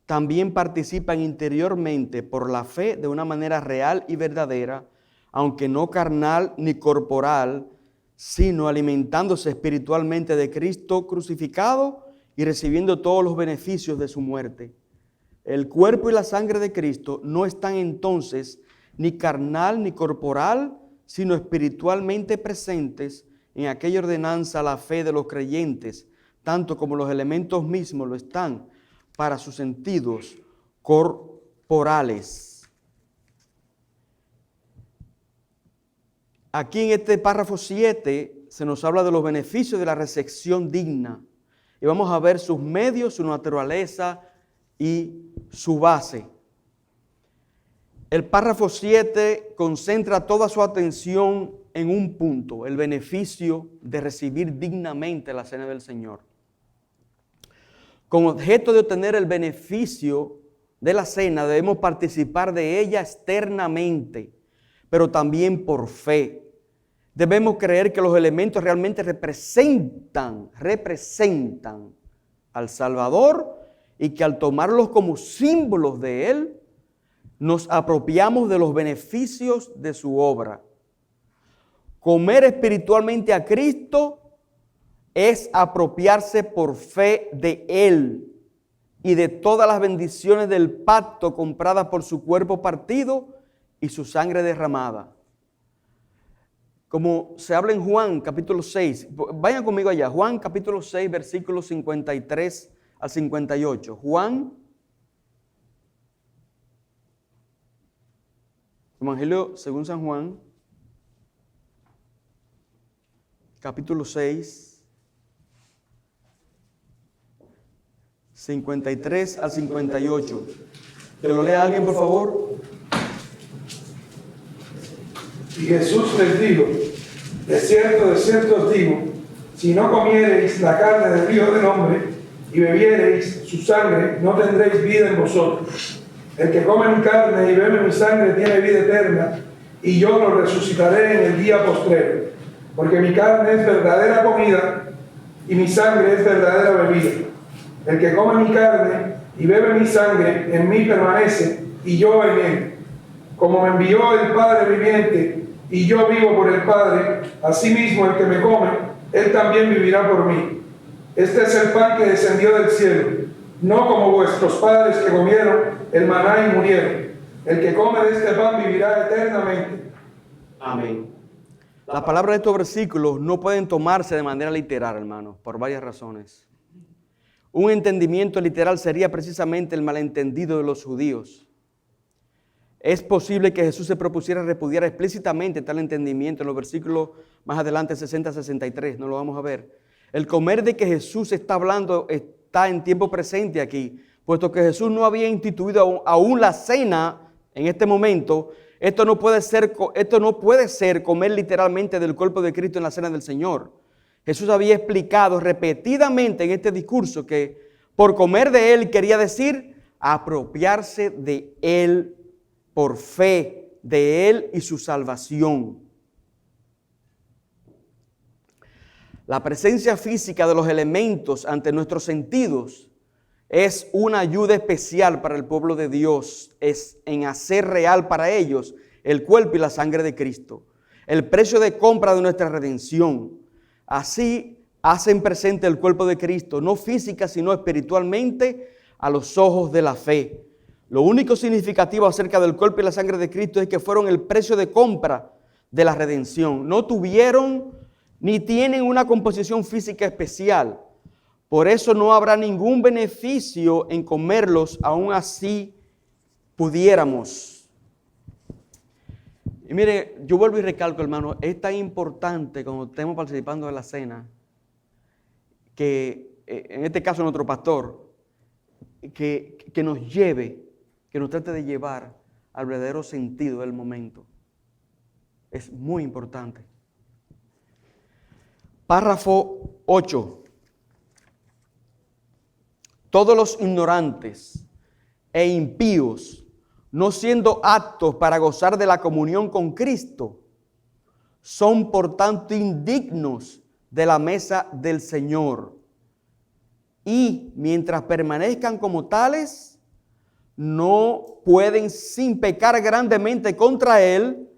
también participan interiormente por la fe de una manera real y verdadera, aunque no carnal ni corporal, sino alimentándose espiritualmente de Cristo crucificado y recibiendo todos los beneficios de su muerte. El cuerpo y la sangre de Cristo no están entonces ni carnal ni corporal, sino espiritualmente presentes en aquella ordenanza a la fe de los creyentes, tanto como los elementos mismos lo están para sus sentidos corporales. Aquí en este párrafo 7 se nos habla de los beneficios de la recepción digna. Y vamos a ver sus medios, su naturaleza y su base. El párrafo 7 concentra toda su atención en un punto, el beneficio de recibir dignamente la cena del Señor. Con objeto de obtener el beneficio de la cena, debemos participar de ella externamente, pero también por fe. Debemos creer que los elementos realmente representan al Salvador y que al tomarlos como símbolos de Él, nos apropiamos de los beneficios de su obra. Comer espiritualmente a Cristo es apropiarse por fe de Él y de todas las bendiciones del pacto compradas por su cuerpo partido y su sangre derramada. Como se habla en Juan capítulo 6, vayan conmigo allá, Juan capítulo 6, versículos 53 al 58. Juan, Evangelio según San Juan, capítulo 6, 53 al 58. ¿Que lo lea alguien, por favor?
Y Jesús les dijo: de cierto os digo, si no comiereis la carne del Hijo del Hombre y bebiereis su sangre, no tendréis vida en vosotros. El que come mi carne y bebe mi sangre tiene vida eterna, y yo lo resucitaré en el día postrero. Porque mi carne es verdadera comida y mi sangre es verdadera bebida. El que come mi carne y bebe mi sangre, en mí permanece y yo en él. Como me envió el Padre viviente y yo vivo por el Padre, asimismo el que me come, él también vivirá por mí. Este es el pan que descendió del cielo, no como vuestros padres que comieron el maná y murieron. El que come de este pan vivirá eternamente.
Amén. Las palabras de estos versículos no pueden tomarse de manera literal, hermanos, por varias razones. Un entendimiento literal sería precisamente el malentendido de los judíos. Es posible que Jesús se propusiera repudiar explícitamente tal entendimiento en los versículos más adelante, 60-63, no lo vamos a ver. El comer de que Jesús está hablando está en tiempo presente aquí, puesto que Jesús no había instituido aún la cena en este momento. Esto no puede ser comer literalmente del cuerpo de Cristo en la cena del Señor. Jesús había explicado repetidamente en este discurso que por comer de Él quería decir apropiarse de Él por fe, de Él y su salvación. La presencia física de los elementos ante nuestros sentidos es una ayuda especial para el pueblo de Dios, es en hacer real para ellos el cuerpo y la sangre de Cristo, el precio de compra de nuestra redención. Así hacen presente el cuerpo de Cristo, no física sino espiritualmente a los ojos de la fe. Lo único significativo acerca del cuerpo y la sangre de Cristo es que fueron el precio de compra de la redención. No tuvieron ni tienen una composición física especial. Por eso no habrá ningún beneficio en comerlos, aún así pudiéramos. Y mire, yo vuelvo y recalco, hermano, es tan importante cuando estemos participando de la cena, que en este caso nuestro pastor, que nos lleve, que nos trate de llevar al verdadero sentido del momento. Es muy importante. Párrafo 8. Todos los ignorantes e impíos, no siendo aptos para gozar de la comunión con Cristo, son por tanto indignos de la mesa del Señor. Y mientras permanezcan como tales, no pueden, sin pecar grandemente contra Él,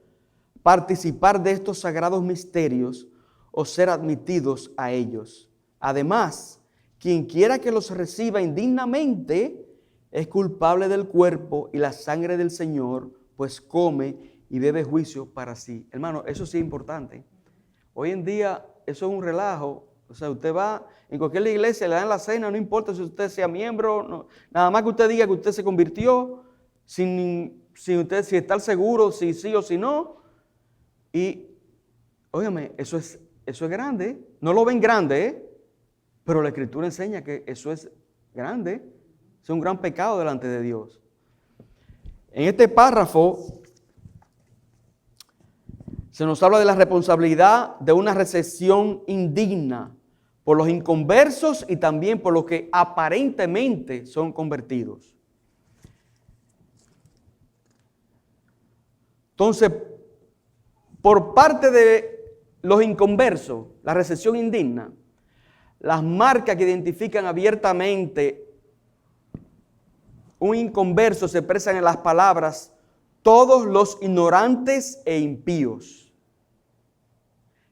participar de estos sagrados misterios o ser admitidos a ellos. Además, quien quiera que los reciba indignamente es culpable del cuerpo y la sangre del Señor, pues come y bebe juicio para sí. Hermano, eso sí es importante. Hoy en día eso es un relajo. O sea, usted va en cualquier iglesia, le dan la cena, no importa si usted sea miembro, no, nada más que usted diga que usted se convirtió, sin estar seguro si sí o si no. Y, óigame, eso es grande. No lo ven grande, pero la Escritura enseña que eso es grande. Es un gran pecado delante de Dios. En este párrafo se nos habla de la responsabilidad de una recepción indigna por los inconversos y también por los que aparentemente son convertidos. Entonces, por parte de los inconversos, la recepción indigna, las marcas que identifican abiertamente un inconverso se expresan en las palabras todos los ignorantes e impíos.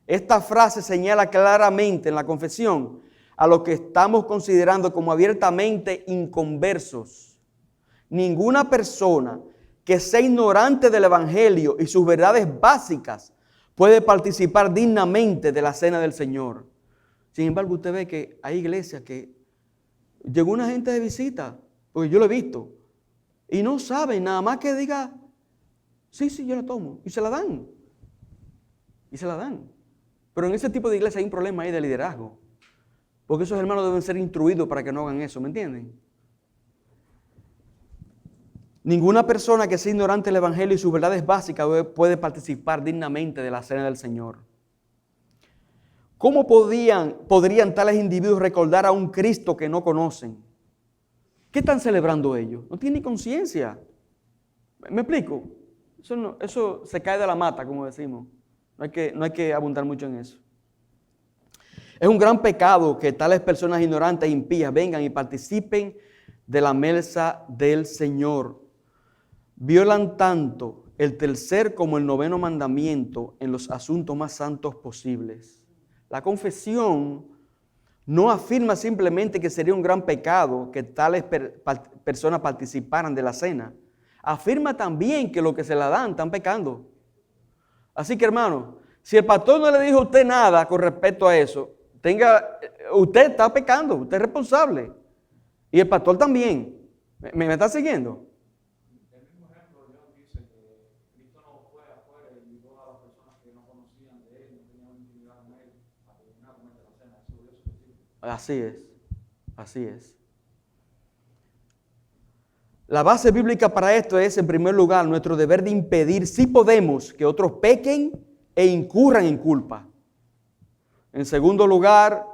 Esta frase señala claramente en la confesión a lo que estamos considerando como abiertamente inconversos. Ninguna persona que sea ignorante del Evangelio y sus verdades básicas puede participar dignamente de la cena del Señor. Sin embargo, usted ve que hay iglesias que llegó una gente de visita, porque yo lo he visto, y no saben, nada más que diga, sí, yo la tomo, y se la dan. Pero en ese tipo de iglesia hay un problema ahí de liderazgo, porque esos hermanos deben ser instruidos para que no hagan eso, ¿me entienden? Ninguna persona que sea ignorante del Evangelio y sus verdades básicas puede participar dignamente de la cena del Señor. ¿Cómo podrían tales individuos recordar a un Cristo que no conocen? ¿Qué están celebrando ellos? No tienen ni conciencia. ¿Me explico? Eso se cae de la mata, como decimos. No hay que abundar mucho en eso. Es un gran pecado que tales personas ignorantes e impías vengan y participen de la mesa del Señor. Violan tanto el tercer como el noveno mandamiento en los asuntos más santos posibles. La confesión no afirma simplemente que sería un gran pecado que tales personas participaran de la cena. Afirma también que los que se la dan están pecando. Así que, hermano, si el pastor no le dijo a usted nada con respecto a eso, usted está pecando, usted es responsable. Y el pastor también. ¿Me está siguiendo?
El mismo ejemplo, John dice que Cristo no fue afuera y invitó a las personas que no conocían de él, no tenían intimidad con él, a terminar con la cena.
Así es, así es. La base bíblica para esto es, en primer lugar, nuestro deber de impedir, si podemos, que otros pequen e incurran en culpa. En segundo lugar,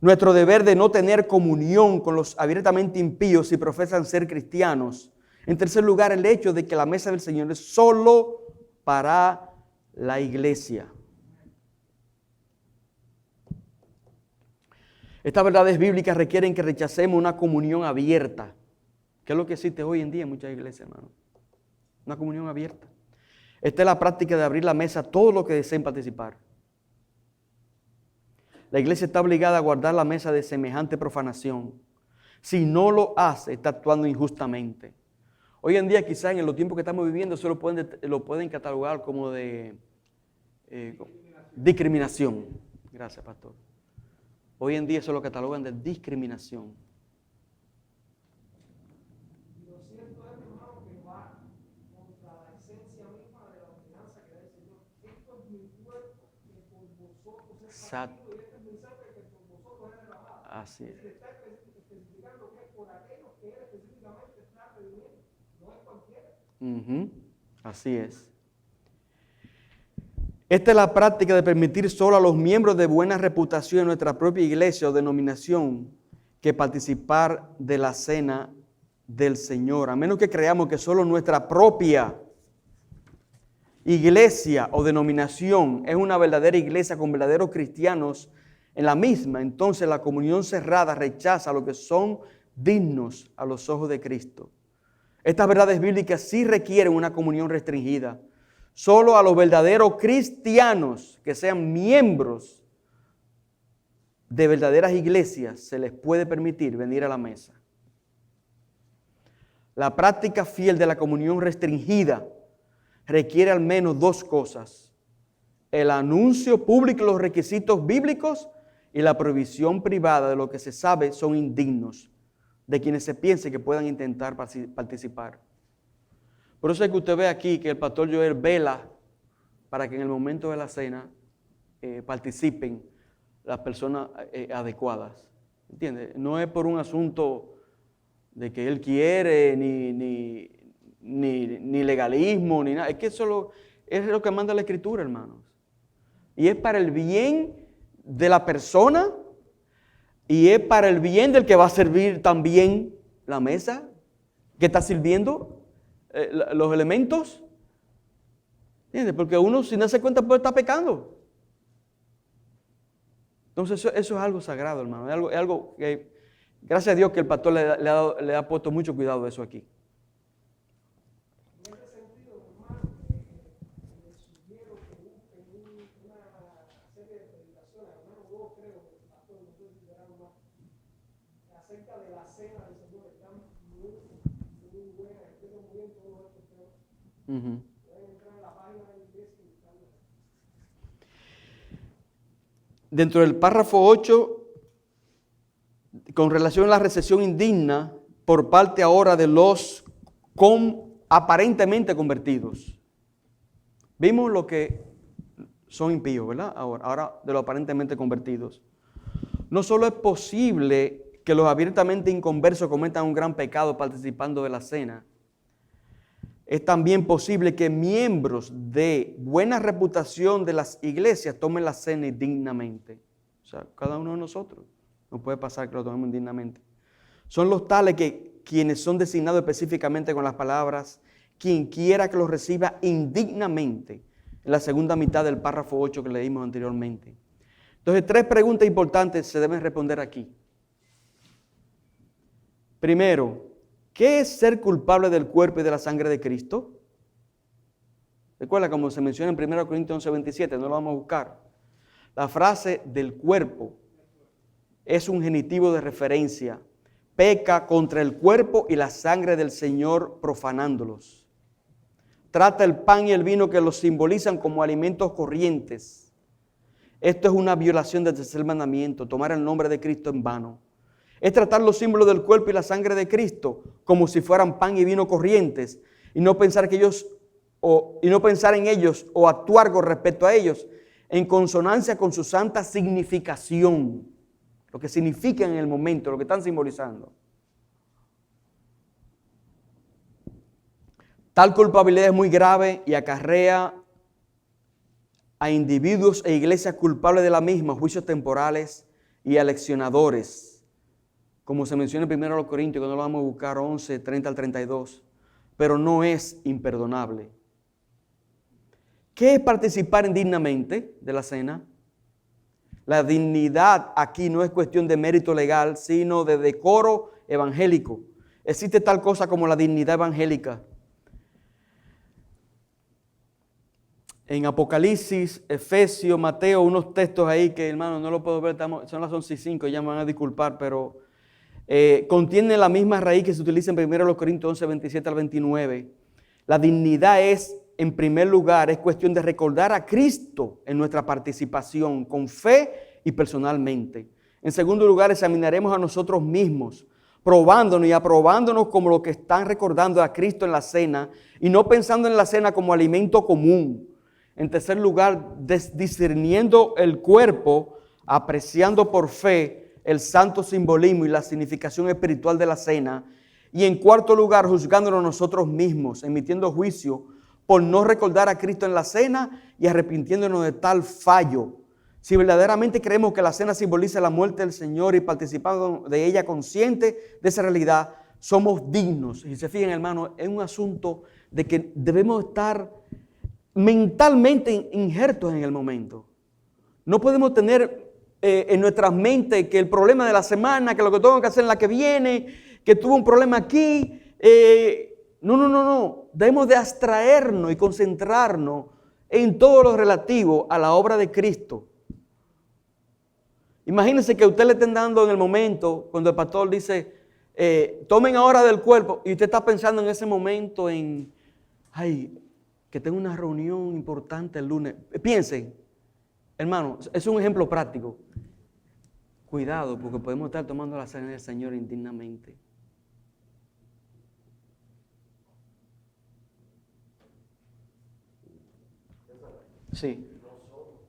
nuestro deber de no tener comunión con los abiertamente impíos si profesan ser cristianos. En tercer lugar, el hecho de que la mesa del Señor es solo para la iglesia. Estas verdades bíblicas requieren que rechacemos una comunión abierta, que es lo que existe hoy en día en muchas iglesias, hermano. Una comunión abierta. Esta es la práctica de abrir la mesa a todos los que deseen participar. La iglesia está obligada a guardar la mesa de semejante profanación. Si no lo hace, está actuando injustamente. Hoy en día, quizás en los tiempos que estamos viviendo, eso lo pueden catalogar como de discriminación. Gracias, pastor. Hoy en día eso lo catalogan de discriminación.
Y lo cierto es, hermano, que va contra la esencia misma de la ordenanza que da el Señor. Esto es mi cuerpo que por vosotros es partido y este es mi sangre que por vosotros es derramada.
Así es.
Se está especificando que es por aquellos que él específicamente está redimiendo, no es cualquiera.
Así es. Esta es la práctica de permitir solo a los miembros de buena reputación en nuestra propia iglesia o denominación que participar de la cena del Señor, a menos que creamos que solo nuestra propia iglesia o denominación es una verdadera iglesia con verdaderos cristianos en la misma. Entonces la comunión cerrada rechaza a los que son dignos a los ojos de Cristo. Estas verdades bíblicas sí requieren una comunión restringida. Solo a los verdaderos cristianos que sean miembros de verdaderas iglesias se les puede permitir venir a la mesa. La práctica fiel de la comunión restringida requiere al menos dos cosas: el anuncio público de los requisitos bíblicos y la prohibición privada de lo que se sabe son indignos, de quienes se piense que puedan intentar participar. Por eso es que usted ve aquí que el pastor Joel vela para que en el momento de la cena participen las personas adecuadas. ¿Entiende? No es por un asunto de que él quiere, ni legalismo, ni nada. Es que eso es lo que manda la Escritura, hermanos. Y es para el bien de la persona y es para el bien del que va a servir también la mesa, que está sirviendo los elementos. ¿Entiendes? Porque uno sin darse cuenta puede estar pecando. Entonces eso es algo sagrado, hermano. Es algo que, gracias a Dios que el pastor le ha puesto mucho cuidado de eso aquí.
En ese sentido, hermano, les sugiero que busquen una serie de predicaciones, al menos dos creo que el pastor no puede liberar más, acerca de la cena del Señor. Están muy buenas, explican muy bien todos estos temas. Pueden entrar en la página de la iglesia y buscarlo.
Dentro del párrafo 8, con relación a la recepción indigna por parte ahora de los aparentemente convertidos. Vimos lo que son impíos, ¿verdad? Ahora de los aparentemente convertidos. No solo es posible que los abiertamente inconversos cometan un gran pecado participando de la cena, es también posible que miembros de buena reputación de las iglesias tomen la cena indignamente. O sea, cada uno de nosotros no puede pasar que lo tomemos indignamente. Son los tales que quienes son designados específicamente con las palabras quien quiera que lo reciba indignamente, en la segunda mitad del párrafo 8 que leímos anteriormente. Entonces, tres preguntas importantes se deben responder aquí. Primero, ¿qué es ser culpable del cuerpo y de la sangre de Cristo? Recuerda, como se menciona en 1 Corintios 11:27, no lo vamos a buscar. La frase del cuerpo es un genitivo de referencia. Peca contra el cuerpo y la sangre del Señor profanándolos. Trata el pan y el vino que los simbolizan como alimentos corrientes. Esto es una violación del tercer mandamiento, tomar el nombre de Cristo en vano. Es tratar los símbolos del cuerpo y la sangre de Cristo como si fueran pan y vino corrientes y no pensar en ellos o actuar con respecto a ellos en consonancia con su santa significación, lo que significan en el momento, lo que están simbolizando. Tal culpabilidad es muy grave y acarrea a individuos e iglesias culpables de la misma, juicios temporales y aleccionadores, como se menciona en 1 Corintios, que no lo vamos a buscar, 11, 30 al 32, pero no es imperdonable. ¿Qué es participar indignamente de la cena? La dignidad aquí no es cuestión de mérito legal, sino de decoro evangélico. Existe tal cosa como la dignidad evangélica. En Apocalipsis, Efesios, Mateo, unos textos ahí que, hermano, no lo puedo ver, son las 11:05, ya me van a disculpar, pero contienen la misma raíz que se utiliza en 1 Corintios 11, 27 al 29. La dignidad es, en primer lugar, es cuestión de recordar a Cristo en nuestra participación con fe y personalmente. En segundo lugar, examinaremos a nosotros mismos, probándonos y aprobándonos como lo que están recordando a Cristo en la cena y no pensando en la cena como alimento común. En tercer lugar, discerniendo el cuerpo, apreciando por fe el santo simbolismo y la significación espiritual de la cena. Y en cuarto lugar, juzgándonos nosotros mismos, emitiendo juicio por no recordar a Cristo en la cena y arrepintiéndonos de tal fallo. Si verdaderamente creemos que la cena simboliza la muerte del Señor y participamos de ella consciente de esa realidad, somos dignos. Y se fijan, hermano, es un asunto de que debemos estar mentalmente injertos en el momento. No podemos tener en nuestras mentes que el problema de la semana, que lo que tengo que hacer en la que viene, que tuve un problema aquí. No. Debemos de abstraernos y concentrarnos en todo lo relativo a la obra de Cristo. Imagínense que usted le estén dando en el momento, cuando el pastor dice, tomen ahora del cuerpo, y usted está pensando en ese momento en, que tengo una reunión importante el lunes. Piensen, hermano, es un ejemplo práctico. Cuidado, porque podemos estar tomando la cena del Señor indignamente. Sí.
Nosotros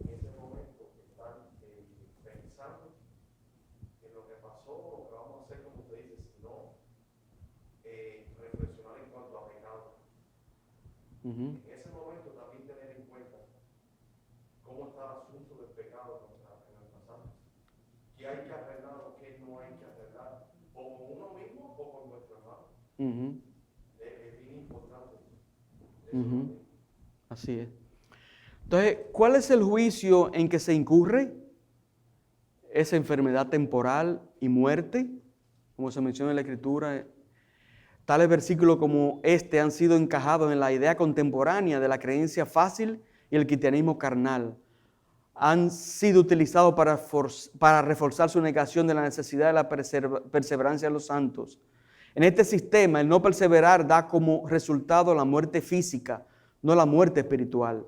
en ese momento estar pensando en lo que pasó, lo que vamos a hacer, como usted dice, sino reflexionar en cuanto a pecado. En ese momento también tener en cuenta cómo está el asunto del pecado en nuestras almas. ¿Qué hay que arreglar o qué no hay que arreglar? O con uno mismo o con nuestro hermano. Es bien importante.
Así es. Entonces, ¿cuál es el juicio en que se incurre? Esa enfermedad temporal y muerte, como se menciona en la Escritura. Tales versículos como este han sido encajados en la idea contemporánea de la creencia fácil y el cristianismo carnal. Han sido utilizados para reforzar su negación de la necesidad de la perseverancia de los santos. En este sistema, el no perseverar da como resultado la muerte física, no la muerte espiritual.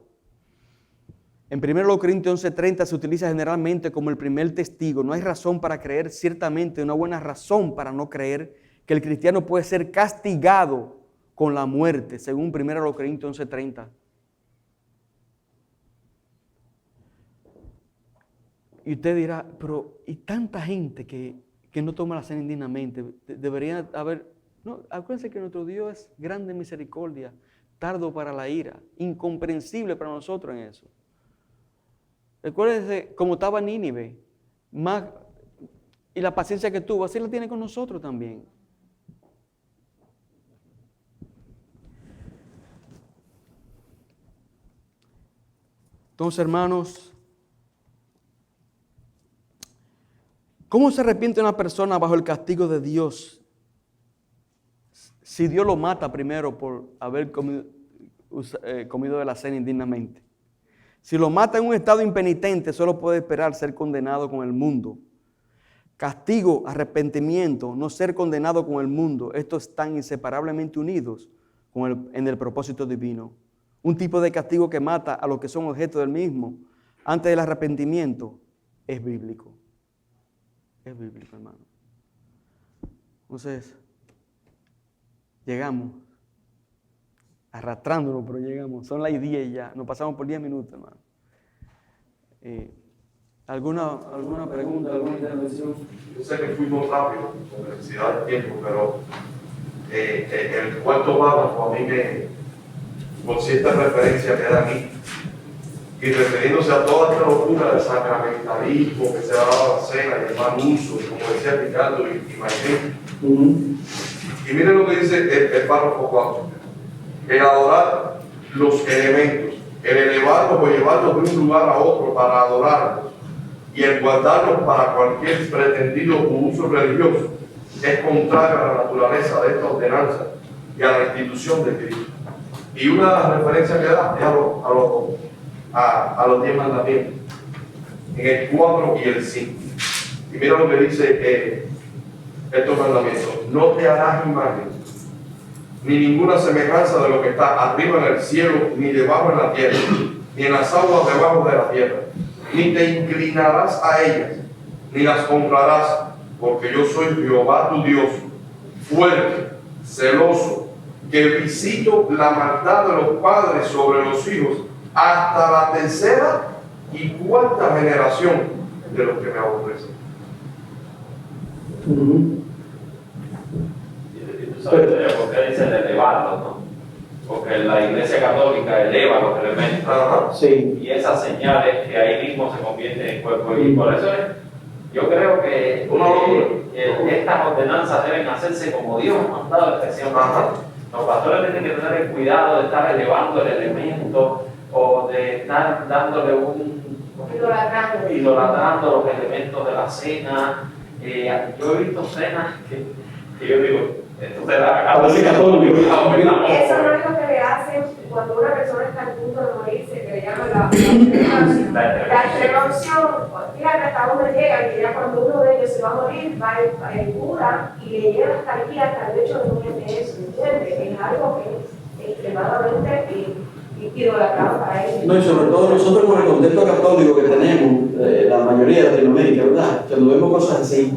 En 1 Corintios 11:30 se utiliza generalmente como el primer testigo. No hay razón para creer, ciertamente una buena razón para no creer que el cristiano puede ser castigado con la muerte, según 1 Corintios 11:30. Y usted dirá, pero ¿y tanta gente que no toma la cena indignamente? Debería haber... No, acuérdense que nuestro Dios es grande en misericordia, tardo para la ira, incomprensible para nosotros en eso. Recuérdense cómo estaba Nínive, y la paciencia que tuvo, así la tiene con nosotros también. Entonces, hermanos, ¿Cómo se arrepiente una persona bajo el castigo de Dios si Dios lo mata primero por haber comido de la cena indignamente? Si lo mata en un estado impenitente, solo puede esperar ser condenado con el mundo. Castigo, arrepentimiento, no ser condenado con el mundo, estos están inseparablemente unidos en el propósito divino. Un tipo de castigo que mata a los que son objeto del mismo antes del arrepentimiento es bíblico. Es bíblico, hermano. Entonces, llegamos, arrastrándonos, pero llegamos. Son las 10 ya, nos pasamos por 10 minutos, hermano. ¿Alguna pregunta, alguna intervención?
Yo sé que fuimos rápido, por necesidad de tiempo, pero el cuarto párrafo a mí por cierta referencia que da aquí, y refiriéndose a toda esta locura del sacramentalismo que se ha dado a la cena y el mal uso, como decía Ricardo y Martín. Y miren lo que dice el párrafo 4, el adorar los elementos, el elevarlos o llevarlos de un lugar a otro para adorarlos, y el guardarlos para cualquier pretendido uso religioso, es contrario a la naturaleza de esta ordenanza y a la institución de Cristo. Y una de las referencias que da es a los 10 mandamientos, en el 4 y el 5. Y mira lo que dice estos mandamientos: no te harás imagen, ni ninguna semejanza de lo que está arriba en el cielo, ni debajo en la tierra, ni en las aguas debajo de la tierra, ni te inclinarás a ellas, ni las honrarás, porque yo soy Jehová tu Dios, fuerte, celoso, que visito la maldad de los padres sobre los hijos hasta la tercera y cuarta generación de los que me aborrecen.
Y tú sabes por qué dice de elevarlos, ¿no? Porque la Iglesia Católica eleva los elementos.
Sí.
Y esa señal es que ahí mismo se convierte en cuerpo. Y por eso yo creo que estas ordenanzas deben hacerse como Dios ha mandado especialmente. Los pastores tienen que tener el cuidado de estar elevando el elemento o de estar dándole idolatrando los elementos de la cena. Yo he visto cenas que yo digo, esto te da
católico. Eso es lo único que le hacen cuando una persona está a punto de morirse, que le llaman la interrupción. Fíjate hasta dónde llegan, que ya cuando uno de ellos se va a morir, va el cura y le lleva hasta aquí, hasta el hecho de morir de eso, ¿entiendes? Es algo que es extremadamente idolatrado para ellos.
No, y sobre todo nosotros con el contexto católico que tenemos, la mayoría de Latinoamérica, ¿verdad? Cuando vemos cosas así,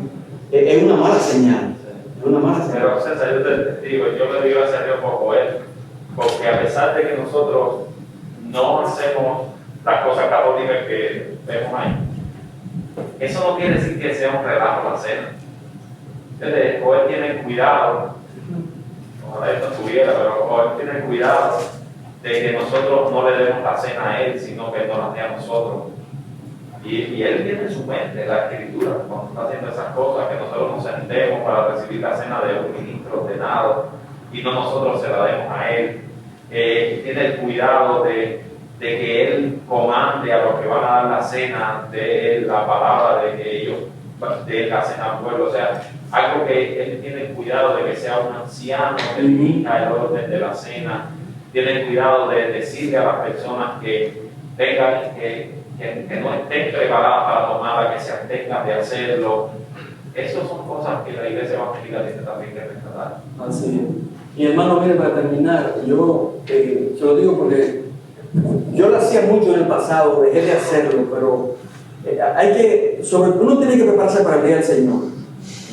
es una mala señal.
Pero César, yo te digo, yo le digo gracias a Dios por Joel, porque a pesar de que nosotros no hacemos las cosas católicas que vemos ahí, eso no quiere decir que sea un relajo la cena. Entonces, Joel tiene cuidado, ojalá esto estuviera, pero Joel tiene cuidado de que nosotros no le demos la cena a él, sino que nos la dé a nosotros. Y él tiene en su mente la escritura, cuando está haciendo esas cosas, que nosotros nos sentemos para recibir la cena de un ministro ordenado y no nosotros se la demos a él. Tiene el cuidado de que él comande a los que van a dar la cena de él la palabra de que ellos den la cena al pueblo. O sea, algo que él tiene cuidado de que sea un anciano que dirija el orden de la cena. Tiene cuidado de decirle a las personas que tengan que no estén preparadas para tomarla, que se abstengan de hacerlo. Esas son cosas que la Iglesia Evangélica tiene también que rescatar.
Así es. Y hermano, mire, para terminar, yo se lo digo porque yo lo hacía mucho en el pasado, dejé de hacerlo, pero uno tiene que prepararse para el día del Señor,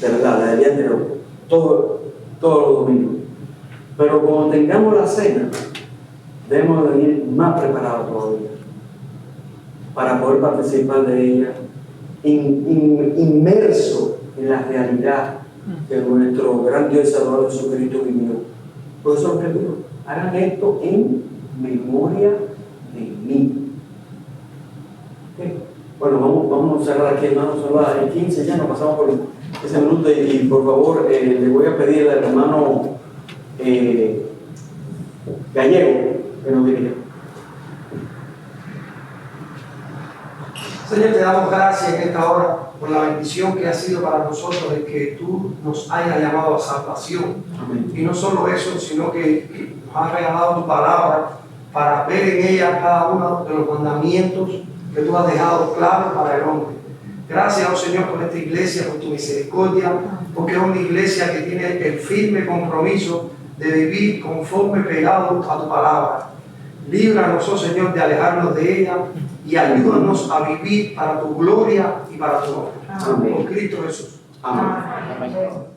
de verdad, el día anterior, todos los domingos. Pero cuando tengamos la cena, debemos venir más preparados todavía, para poder participar de ella, inmerso en la realidad que nuestro gran Dios y Salvador Jesucristo vivió. Por eso les digo, hagan esto en memoria de mí. ¿Okay? Bueno, vamos a cerrar aquí, hermano, son las 15, ya nos pasamos por ese minuto y por favor, le voy a pedir al hermano Gallego que nos dirija.
Señor, te damos gracias en esta hora por la bendición que ha sido para nosotros de que tú nos hayas llamado a salvación. Y no solo eso, sino que nos has regalado tu palabra para ver en ella cada uno de los mandamientos que tú has dejado claros para el hombre. Gracias, oh Señor, por esta iglesia, por tu misericordia, porque es una iglesia que tiene el firme compromiso de vivir conforme pegado a tu palabra. Líbranos, oh Señor, de alejarnos de ella y ayúdanos a vivir para tu gloria y para tu honra. Por Cristo Jesús.
Amén.